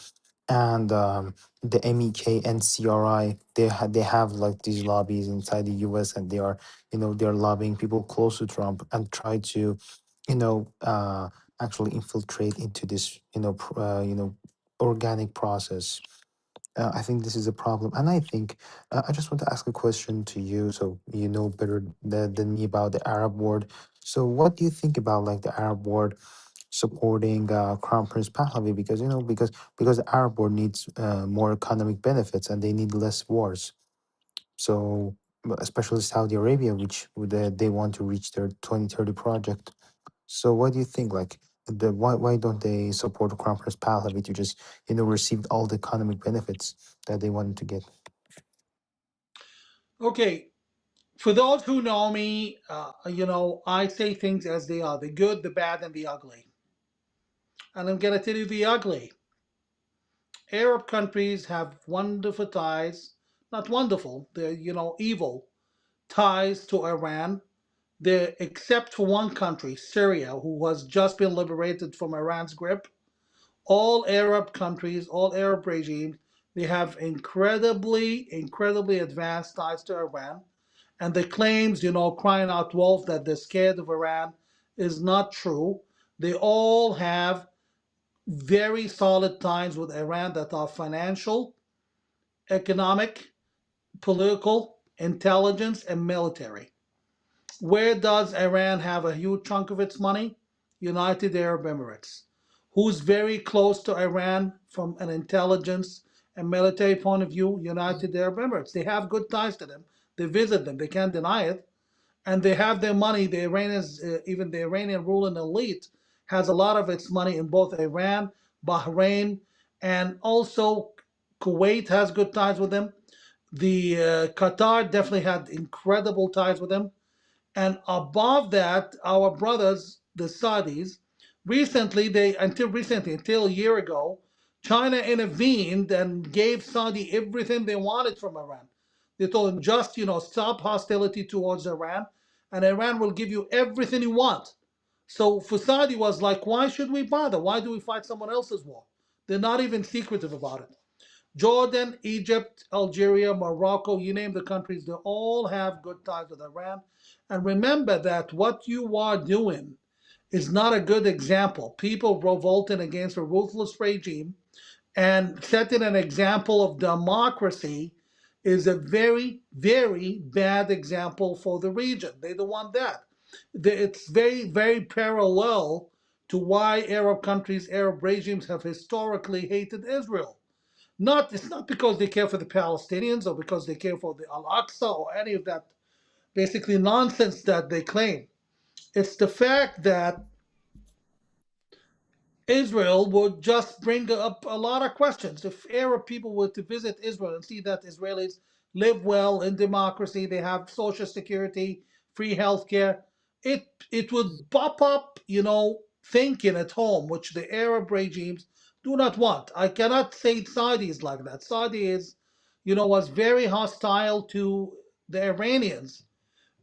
Speaker 3: and the MEK and CRI, they have like these lobbies inside the US, and they're lobbying people close to Trump and try to, you know, uh, actually infiltrate into this, organic process. I think this is a problem, and I think I just want to ask a question to you, so you know better than me about the Arab world. So, what do you think about like the Arab world supporting Crown Prince Pahlavi? Because because the Arab world needs more economic benefits and they need less wars. So, especially Saudi Arabia, which they want to reach their 2030 project. So what do you think? Like, why don't they support Crown Prince Pahlavi to just receive all the economic benefits that they wanted to get?
Speaker 2: Okay, for those who know me, I say things as they are, the good, the bad, and the ugly. And I'm going to tell you the ugly. Arab countries have wonderful ties, not wonderful, they're, evil ties to Iran. They're, except for one country, Syria, who has just been liberated from Iran's grip. All Arab countries, all Arab regimes, they have incredibly advanced ties to Iran. And the claims, crying out wolf that they're scared of Iran is not true. They all have very solid ties with Iran that are financial, economic, political, intelligence, and military. Where does Iran have a huge chunk of its money? United Arab Emirates, who's very close to Iran from an intelligence and military point of view. United Arab Emirates. They have good ties to them. They visit them. They can't deny it. And they have their money. The Iranians, even the Iranian ruling elite, has a lot of its money in both Iran, Bahrain, and also Kuwait has good ties with them. The Qatar definitely had incredible ties with them. And above that, our brothers, the Saudis, until a year ago, China intervened and gave Saudi everything they wanted from Iran. They told them just, stop hostility towards Iran, and Iran will give you everything you want. So for Saudi was like, why should we bother? Why do we fight someone else's war? They're not even secretive about it. Jordan, Egypt, Algeria, Morocco, you name the countries, they all have good ties with Iran. And remember that what you are doing is not a good example. People revolting against a ruthless regime and setting an example of democracy is a very, very bad example for the region. They don't want that. It's very, very parallel to why Arab countries, Arab regimes have historically hated Israel. It's not because they care for the Palestinians or because they care for the Al Aqsa or any of that basically nonsense that they claim. It's the fact that Israel would just bring up a lot of questions. If Arab people were to visit Israel and see that Israelis live well in democracy, they have social security, free healthcare, it would pop up, thinking at home, which the Arab regimes do not want. I cannot say Saudi is like that. Saudi was very hostile to the Iranians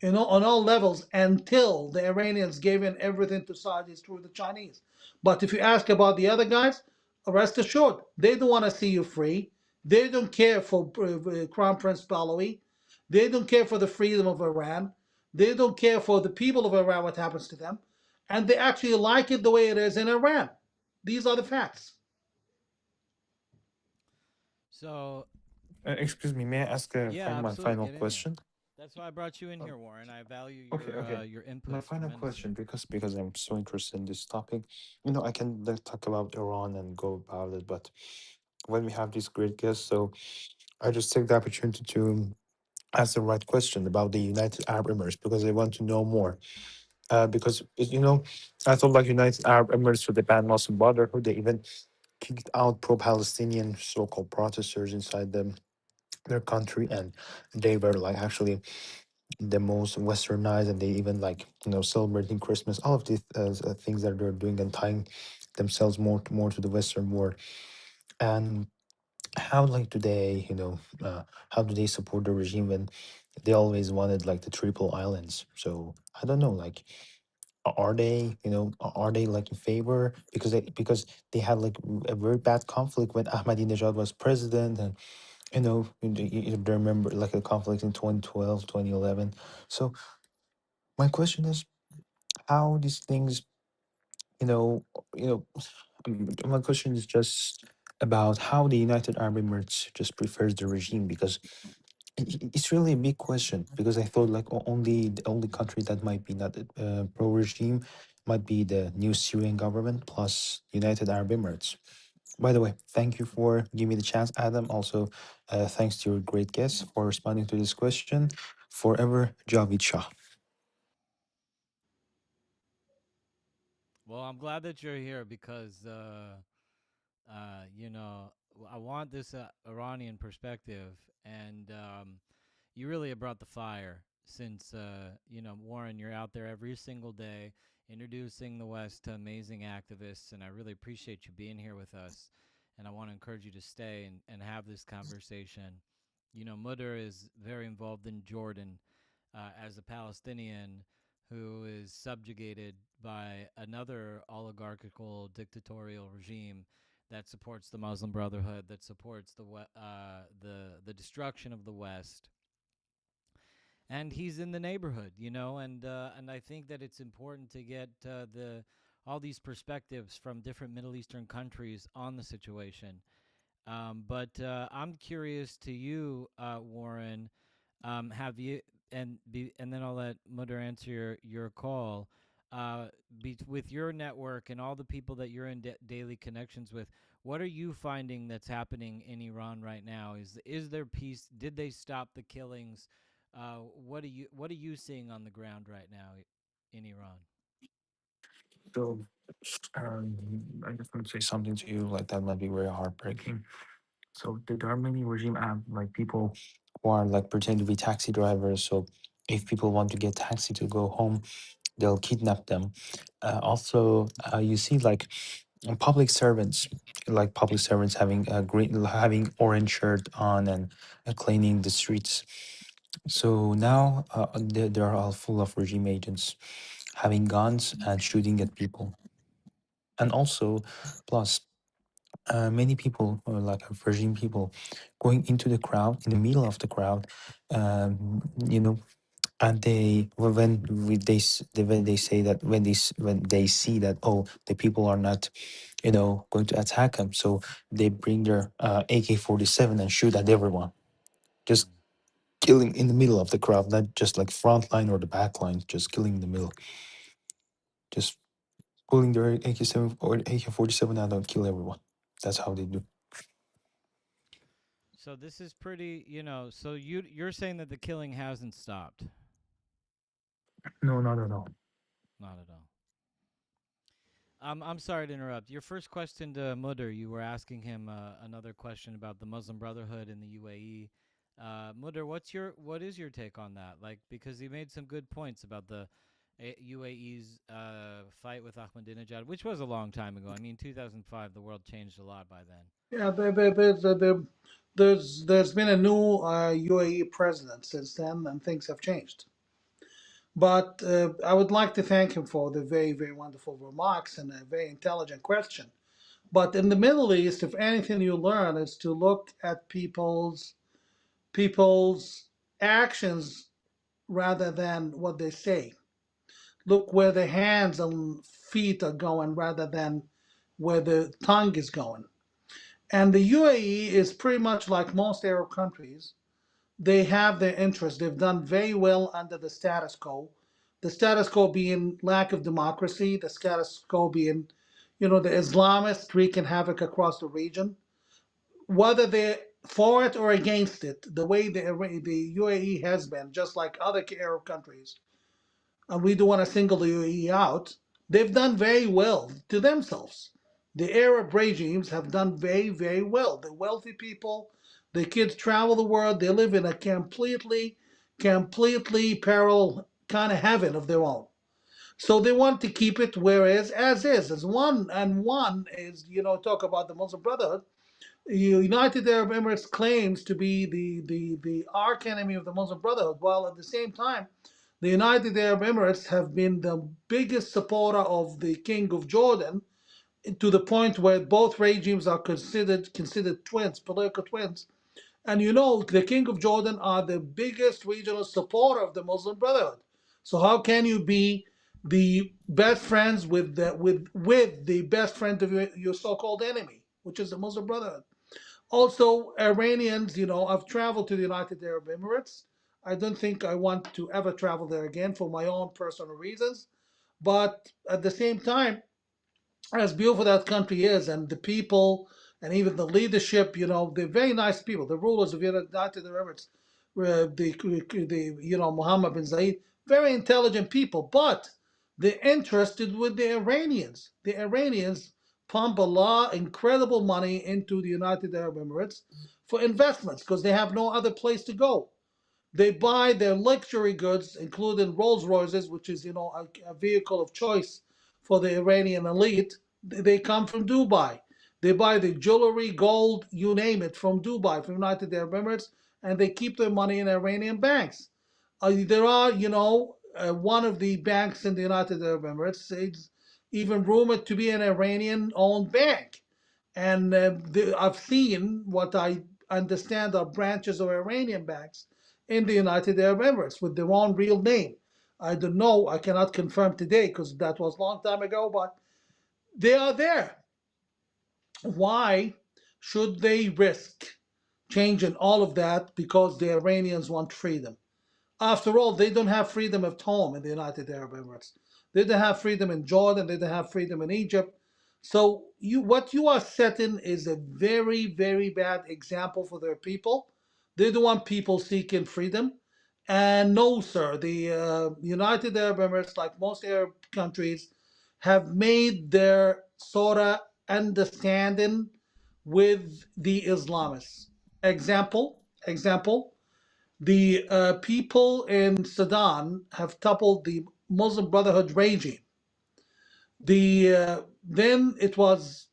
Speaker 2: on all levels until the Iranians gave in everything to Saudis through the Chinese. But if you ask about the other guys, rest assured, they don't want to see you free. They don't care for Crown Prince Pahlavi. They don't care for the freedom of Iran. They don't care for the people of Iran, what happens to them. And they actually like it the way it is in Iran. These are the facts.
Speaker 1: So,
Speaker 3: Excuse me, may I ask
Speaker 1: yeah,
Speaker 3: my
Speaker 1: absolutely.
Speaker 3: final
Speaker 1: Get in here.
Speaker 3: question?
Speaker 1: That's why I brought you in
Speaker 3: Oh,
Speaker 1: here, Warren. I value
Speaker 3: okay, okay.
Speaker 1: your
Speaker 3: My
Speaker 1: inputs
Speaker 3: final
Speaker 1: tremendously.
Speaker 3: question, because I'm so interested in this topic, I can talk about Iran and go about it, but when we have these great guests, so I just take the opportunity to ask the right question about the United Arab Emirates because I want to know more. Because I thought like United Arab Emirates with the banned Muslim Brotherhood, they even kicked out pro-Palestinian so-called protesters inside their country, and they were like actually the most westernized, and they even like celebrating Christmas, all of these things that they're doing and tying themselves more to the Western world. And how like do they how do they support the regime when they always wanted like the triple islands? So I don't know, like are they are they like in favor because they had like a very bad conflict when Ahmadinejad was president, and you remember like a conflict in 2012, 2011. So my question is how these things, you know, you know, my question is just about how the United Arab Emirates just prefers the regime because it's really a big question because I thought like only the only country that might be not pro regime might be the new Syrian government plus United Arab Emirates. By the way, thank you for giving me the chance, Adam. Also, thanks to your great guest for responding to this question. Forever, Javid Shah.
Speaker 1: Well, I'm glad that you're here because I want this Iranian perspective, and you really have brought the fire since Warren, you're out there every single day introducing the West to amazing activists, and I really appreciate you being here with us. And I want to encourage you to stay and have this conversation. Mudar is very involved in Jordan as a Palestinian who is subjugated by another oligarchical dictatorial regime that supports the Muslim Brotherhood, that supports the destruction of the West, and he's in the neighborhood, and I think that it's important to get the all these perspectives from different Middle Eastern countries on the situation. But I'm curious to you, Warren. Have you and then I'll let Mudar answer your call. With your network and all the people that you're in daily connections with, what are you finding that's happening in Iran right now? Is there peace? Did they stop the killings? What are you seeing on the ground right now in Iran?
Speaker 3: So, I just want to say something to you like that might be very heartbreaking. So there are many regime like people who are like pretend to be taxi drivers. So if people want to get taxi to go home, they'll kidnap them. Also, you see like public servants having having orange shirt on and cleaning the streets. So now they are all full of regime agents. having guns and shooting at people. And also, plus, many people, like Virgin people, going into the crowd, in the middle of the crowd, you know, and when they say that, when they see that, oh, the people are not, going to attack them, so they bring their AK-47 and shoot at everyone, just killing in the middle of the crowd, not just like front line or the back line, just killing in the middle, just pulling their AK-7 or AK-47 out and kill everyone. That's how they do.
Speaker 1: So this is pretty, so you're saying that the killing hasn't stopped.
Speaker 3: No, not at all.
Speaker 1: Not at all. I'm sorry to interrupt. Your first question to Mudar, you were asking him another question about the Muslim Brotherhood in the UAE. Mudar, what is your take on that? Like, because he made some good points about the UAE's fight with Ahmadinejad, which was a long time ago. I mean, 2005, the world changed a lot by then.
Speaker 2: Yeah, there's been a new UAE president since then, and things have changed. But I would like to thank him for the very, very wonderful remarks and a very intelligent question. But in the Middle East, if anything you learn is to look at people's actions rather than what they say. Look where the hands and feet are going rather than where the tongue is going. And the UAE is pretty much like most Arab countries. They have their interests. They've done very well under the status quo. The status quo being lack of democracy, the status quo being, the Islamists wreaking havoc across the region. Whether they're for it or against it, the way the UAE has been, just like other Arab countries, and we don't want to single the UAE out, they've done very well to themselves. The Arab regimes have done very, very well. The wealthy people, the kids travel the world, they live in a completely parallel kind of heaven of their own. So they want to keep it whereas as is. As one is, talk about the Muslim Brotherhood. United Arab Emirates claims to be the arch enemy of the Muslim Brotherhood, while at the same time the United Arab Emirates have been the biggest supporter of the King of Jordan, to the point where both regimes are considered twins, political twins. And the King of Jordan are the biggest regional supporter of the Muslim Brotherhood. So how can you be the best friends with the best friend of your so-called enemy, which is the Muslim Brotherhood? Also, Iranians, I've traveled to the United Arab Emirates. I don't think I want to ever travel there again for my own personal reasons. But at the same time, as beautiful that country is, and the people, and even the leadership, they're very nice people. The rulers of the United Arab Emirates, Mohammed bin Zayed, very intelligent people, but they're interested with the Iranians. The Iranians pump a lot, incredible money into the United Arab Emirates for investments because they have no other place to go. They buy their luxury goods, including Rolls Royces, which is a vehicle of choice for the Iranian elite. They come from Dubai. They buy the jewelry, gold, you name it, from Dubai, from United Arab Emirates, and they keep their money in Iranian banks. There are, one of the banks in the United Arab Emirates is even rumored to be an Iranian-owned bank. And I've seen what I understand are branches of Iranian banks in the United Arab Emirates with their own real name. I don't know. I cannot confirm today because that was a long time ago, but they are there. Why should they risk changing all of that because the Iranians want freedom? After all, they don't have freedom at home in the United Arab Emirates. They don't have freedom in Jordan. They don't have freedom in Egypt. So what you are setting is a very, very bad example for their people. They don't want people seeking freedom. And no, sir, the United Arab Emirates, like most Arab countries, have made their sort of understanding with the Islamists. Example, the people in Sudan have toppled the Muslim Brotherhood regime. Then it was,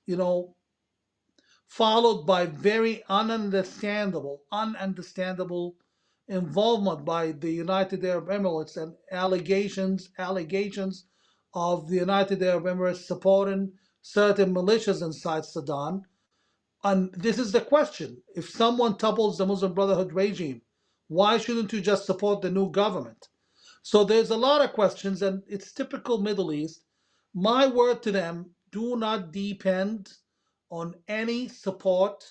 Speaker 2: followed by very ununderstandable involvement by the United Arab Emirates and allegations of the United Arab Emirates supporting certain militias inside Sudan. And this is the question. If someone topples the Muslim Brotherhood regime, why shouldn't you just support the new government? So there's a lot of questions, and it's typical Middle East. My word to them, do not depend on any support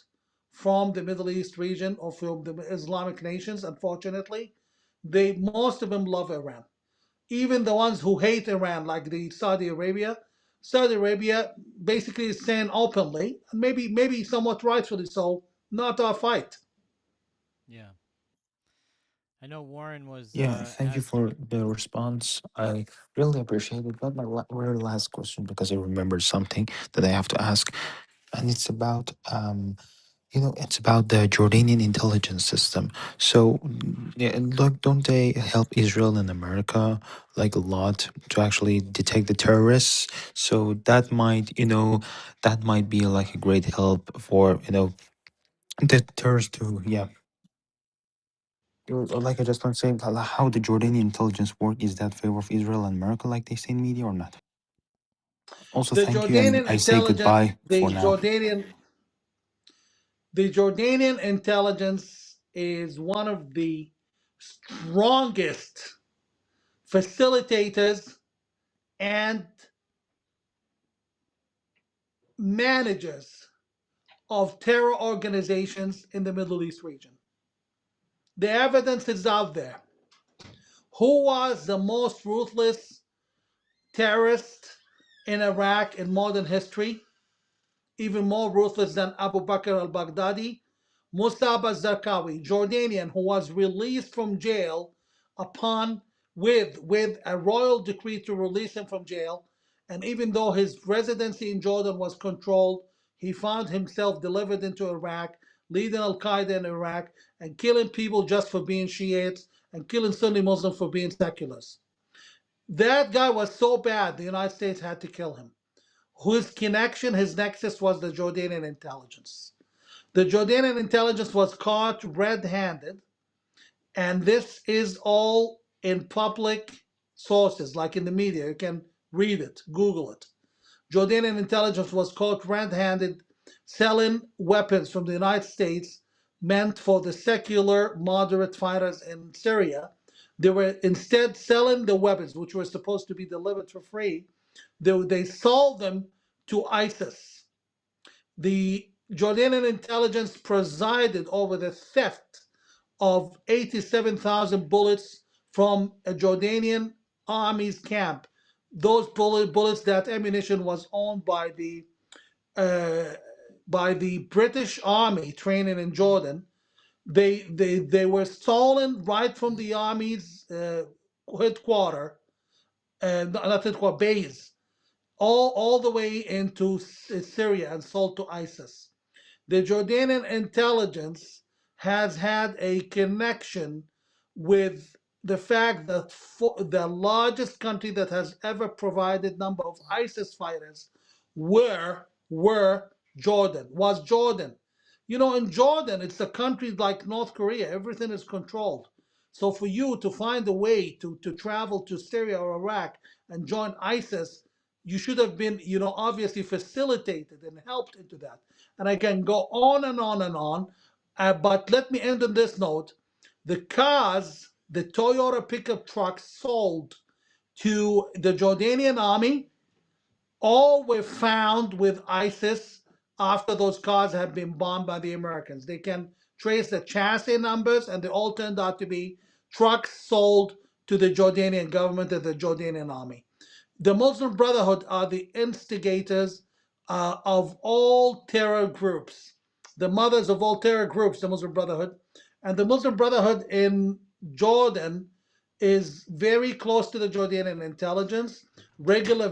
Speaker 2: from the Middle East region or from the Islamic nations, unfortunately. Most of them love Iran. Even the ones who hate Iran, like the Saudi Arabia basically is saying openly, and maybe somewhat rightfully so, not our fight.
Speaker 1: Yeah. I know Warren was
Speaker 3: Yeah, thank you
Speaker 1: asking.
Speaker 3: for the response. I really appreciate it. But my very last question, because I remembered something that I have to ask, and it's about it's about the Jordanian intelligence system. So, yeah, look, don't they help Israel and America like a lot to actually detect the terrorists? So that might be like a great help for the terrorists to, yeah. Like I just want to say, how the Jordanian intelligence work is that favor of Israel and America, like they say in media, or not? Also,
Speaker 2: The
Speaker 3: thank you, and
Speaker 2: Jordanian
Speaker 3: I say
Speaker 2: intelligence,
Speaker 3: goodbye for now.
Speaker 2: the Jordanian intelligence is one of the strongest facilitators and managers of terror organizations in the Middle East region. The evidence is out there. Who was the most ruthless terrorist in Iraq in modern history? Even more ruthless than Abu Bakr al-Baghdadi, Musab al-Zarqawi, Jordanian, who was released from jail upon with a royal decree to release him from jail. And even though his residency in Jordan was controlled, he found himself delivered into Iraq, leading Al Qaeda in Iraq, and killing people just for being Shiites and killing Sunni Muslims for being seculars. That guy was so bad, the United States had to kill him. His nexus was the Jordanian intelligence. The Jordanian intelligence was caught red handed, and this is all in public sources, like in the media. You can read it, Google it. Jordanian intelligence was caught red handed selling weapons from the United States meant for the secular moderate fighters in Syria. They were instead selling the weapons, which were supposed to be delivered for free. They sold them to ISIS. The Jordanian intelligence presided over the theft of 87,000 bullets from a Jordanian army's camp. Those bullets, that ammunition was owned uh, by the British Army training in Jordan. They were stolen right from the army's headquarters, not headquarters, base, all the way into Syria and sold to ISIS. The Jordanian intelligence has had a connection with the fact that the largest country that has ever provided number of ISIS fighters were Jordan. Was Jordan. In Jordan, it's a country like North Korea. Everything is controlled. So for you to find a way to travel to Syria or Iraq and join ISIS, you should have been, obviously facilitated and helped into that. And I can go on and on and on. But let me end on this note. The cars, the Toyota pickup trucks sold to the Jordanian army, all were found with ISIS after those cars had been bombed by the Americans. They can trace the chassis numbers, and they all turned out to be trucks sold to the Jordanian government and the Jordanian army. The Muslim Brotherhood are the instigators of all terror groups, the mothers of all terror groups, the Muslim Brotherhood. And the Muslim Brotherhood in Jordan is very close to the Jordanian intelligence, regular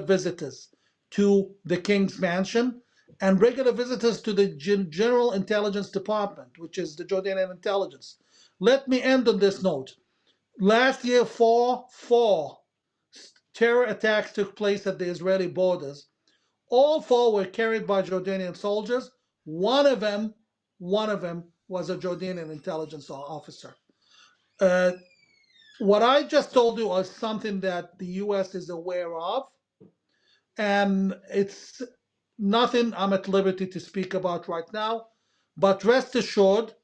Speaker 2: visitors to the king's mansion, and regular visitors to the General Intelligence Department, which is the Jordanian intelligence. Let me end on this note. Last year, four terror attacks took place at the Israeli borders. All four were carried by Jordanian soldiers. One of them was a Jordanian intelligence officer. Uh, What I just told you is something that the U.S. is aware of, and it's nothing I'm at liberty to speak about right now. But rest assured,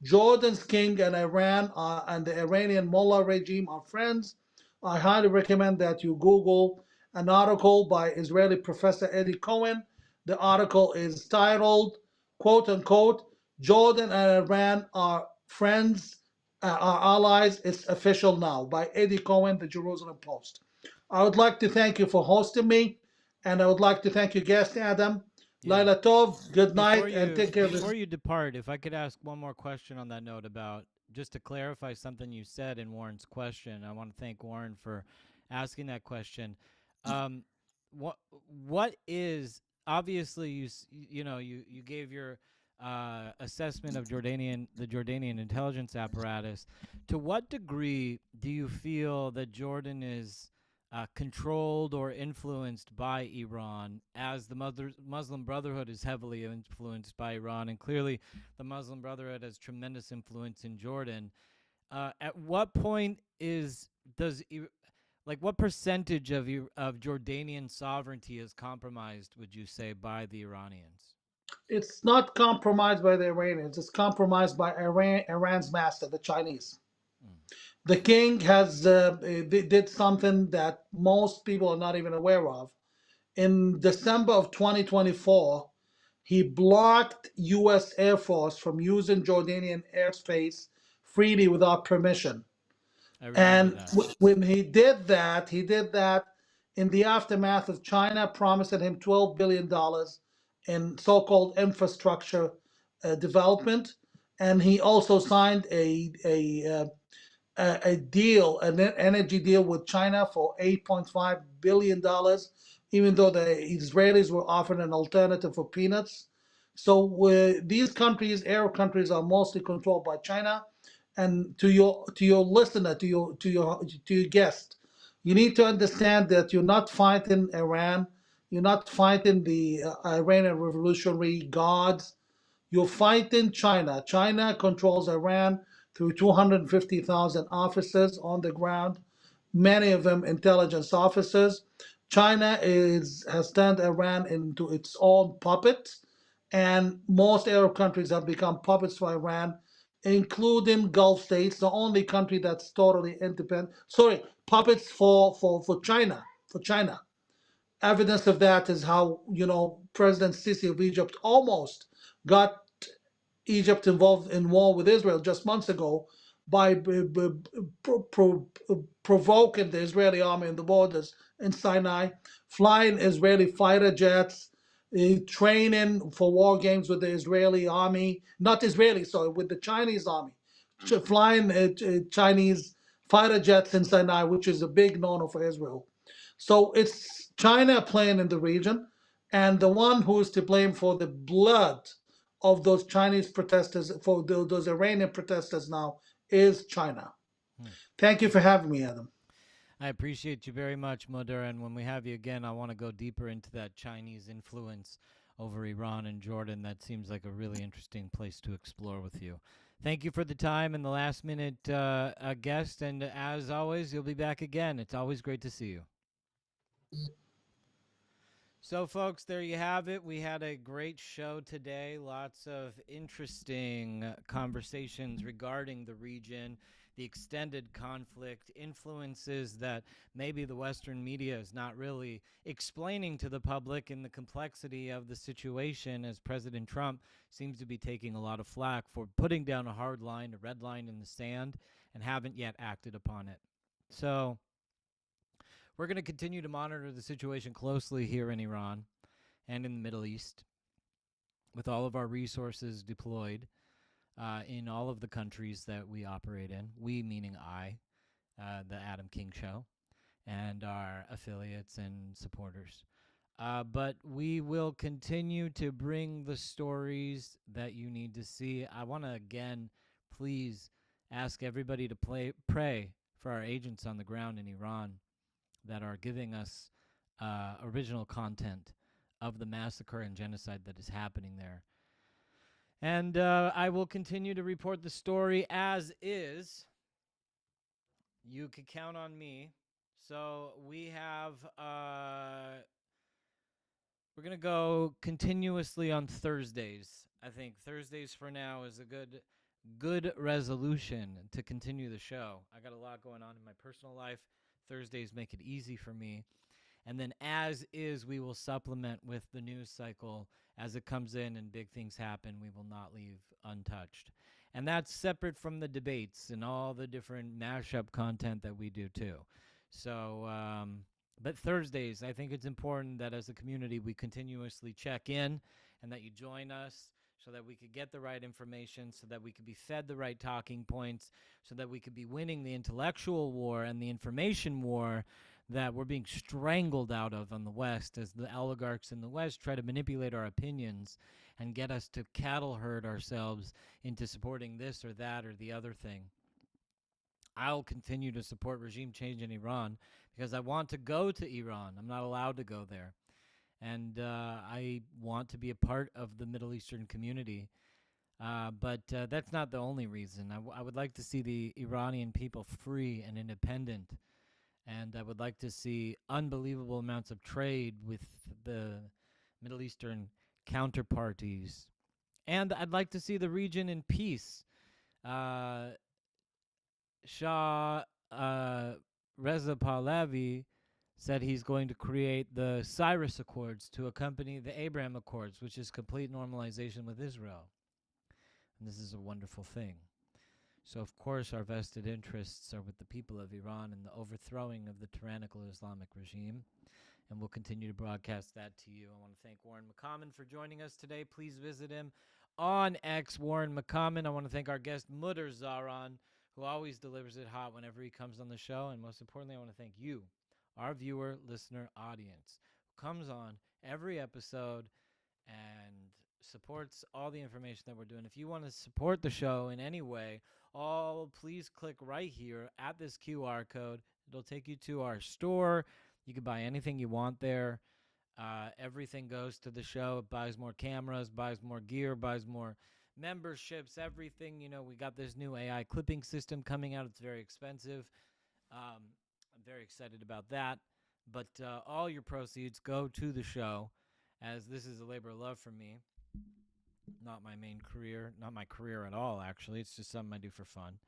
Speaker 2: Jordan's king and Iran and the Iranian mullah regime are friends. I highly recommend that you Google an article by Israeli professor Eddie Cohen. The article is titled, quote unquote, Jordan and Iran are friends, are allies. It's official now, by Eddie Cohen, the Jerusalem Post. I would like to thank you for hosting me, and I would like to thank you, guest Adam.
Speaker 1: Yeah.
Speaker 2: Laila Tov, good
Speaker 1: Before
Speaker 2: night, and
Speaker 1: you
Speaker 2: take care of
Speaker 1: before
Speaker 2: this.
Speaker 1: you depart, if I could ask one more question on that note about just to clarify something you said in Warren's question. I want to thank Warren for asking that question. Um, what what is obviously you know you gave your assessment of the Jordanian intelligence apparatus. To what degree do you feel that Jordan is controlled or influenced by Iran, as the Muslim Brotherhood is heavily influenced by Iran, and clearly the Muslim Brotherhood has tremendous influence in Jordan? At what point does like what percentage of Jordanian sovereignty is compromised, would you say, by the Iranians?
Speaker 2: It's not compromised by the Iranians. It's compromised by Iran's master, the Chinese.
Speaker 1: Mm.
Speaker 2: The king has did something that most people are not even aware of. In December of 2024, he blocked U.S. Air Force from using Jordanian airspace freely without permission.
Speaker 1: I remember
Speaker 2: And
Speaker 1: that.
Speaker 2: when he did that in the aftermath of China promising him $12 billion in so-called infrastructure development, and he also signed a deal, an energy deal with China for $8.5 billion, even though the Israelis were offered an alternative for peanuts. So these countries, Arab countries, are mostly controlled by China. And to your listener, to your guest, you need to understand that you're not fighting Iran, you're not fighting the Iranian Revolutionary Guards, you're fighting China. China controls Iran through 250,000 officers on the ground, many of them intelligence officers. China has turned Iran into its own puppet, and most Arab countries have become puppets for Iran, including Gulf states, the only country that's totally independent. Sorry, puppets for China. For China. Evidence of that is how, President Sisi of Egypt almost got Egypt involved in war with Israel just months ago by provoking the Israeli army in the borders in Sinai, flying Israeli fighter jets, training for war games with the Israeli army, not Israeli, sorry, with the Chinese army, flying Chinese fighter jets in Sinai, which is a big no-no for Israel. So it's China playing in the region, and the one who is to blame for the blood of those Chinese protesters, for those Iranian protesters now, is China.
Speaker 1: Hmm.
Speaker 2: Thank you for having me, Adam.
Speaker 1: I appreciate you very much, Mudar. And when we have you again, I want to go deeper into that Chinese influence over Iran and Jordan. That seems like a really interesting place to explore with you. Thank you for the time and the last minute guest. And as always, you'll be back again. It's always great to see you. So, folks, there you have it. We had a great show today. Lots of interesting conversations regarding the region, the extended conflict, influences that maybe the Western media is not really explaining to the public, in the complexity of the situation, as President Trump seems to be taking a lot of flack for putting down a hard line, a red line in the sand, and haven't yet acted upon it. So, we're going to continue to monitor the situation closely here in Iran and in the Middle East, with all of our resources deployed in all of the countries that we operate in. We, meaning the Adam King Show, and our affiliates and supporters. But we will continue to bring the stories that you need to see. I want to again, please ask everybody to pray for our agents on the ground in Iran that are giving us original content of the massacre and genocide that is happening there. And I will continue to report the story as is. You could count on me. So we have we're gonna go continuously on Thursdays. I think Thursdays for now is a good resolution to continue the show. I got a lot going on in my personal life. Thursdays make it easy for me. And then, as is, we will supplement with the news cycle as it comes in and big things happen. We will not leave untouched. And that's separate from the debates and all the different mashup content that we do too. So, but Thursdays, I think it's important that as a community we continuously check in and that you join us so that we could get the right information, so that we could be fed the right talking points, so that we could be winning the intellectual war and the information war that we're being strangled out of on the West as the oligarchs in the West try to manipulate our opinions and get us to cattle herd ourselves into supporting this or that or the other thing. I'll continue to support regime change in Iran because I want to go to Iran. I'm not allowed to go there. And I want to be a part of the Middle Eastern community. But that's not the only reason. I would like to see the Iranian people free and independent. And I would like to see unbelievable amounts of trade with the Middle Eastern counterparties. And I'd like to see the region in peace. Shah Reza Pahlavi said he's going to create the Cyrus Accords to accompany the Abraham Accords, which is complete normalization with Israel. And this is a wonderful thing. So, of course, our vested interests are with the people of Iran and the overthrowing of the tyrannical Islamic regime. And we'll continue to broadcast that to you. I want to thank Warren McCommon for joining us today. Please visit him on X, Warren McCommon. I want to thank our guest, Mudar Zahran, who always delivers it hot whenever he comes on the show. And most importantly, I want to thank you, our viewer, listener, audience, who comes on every episode and supports all the information that we're doing. If you want to support the show in any way, please click right here at this QR code. It'll take you to our store. You can buy anything you want there. Everything goes to the show. It buys more cameras, buys more gear, buys more memberships, everything. You know, we got this new AI clipping system coming out. It's very expensive. I'm very excited about that. But all your proceeds go to the show, as this is a labor of love for me. Not my main career, not my career at all, actually. It's just something I do for fun.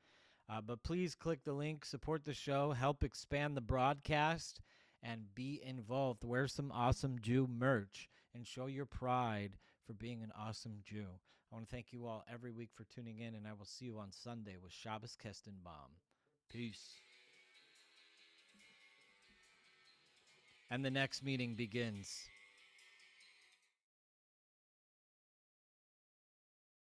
Speaker 1: But please click the link, support the show, help expand the broadcast, and be involved. Wear some awesome Jew merch and show your pride for being an awesome Jew. I want to thank you all every week for tuning in, and I will see you on Sunday with Shabbos Kestenbaum. Peace. And the next meeting begins.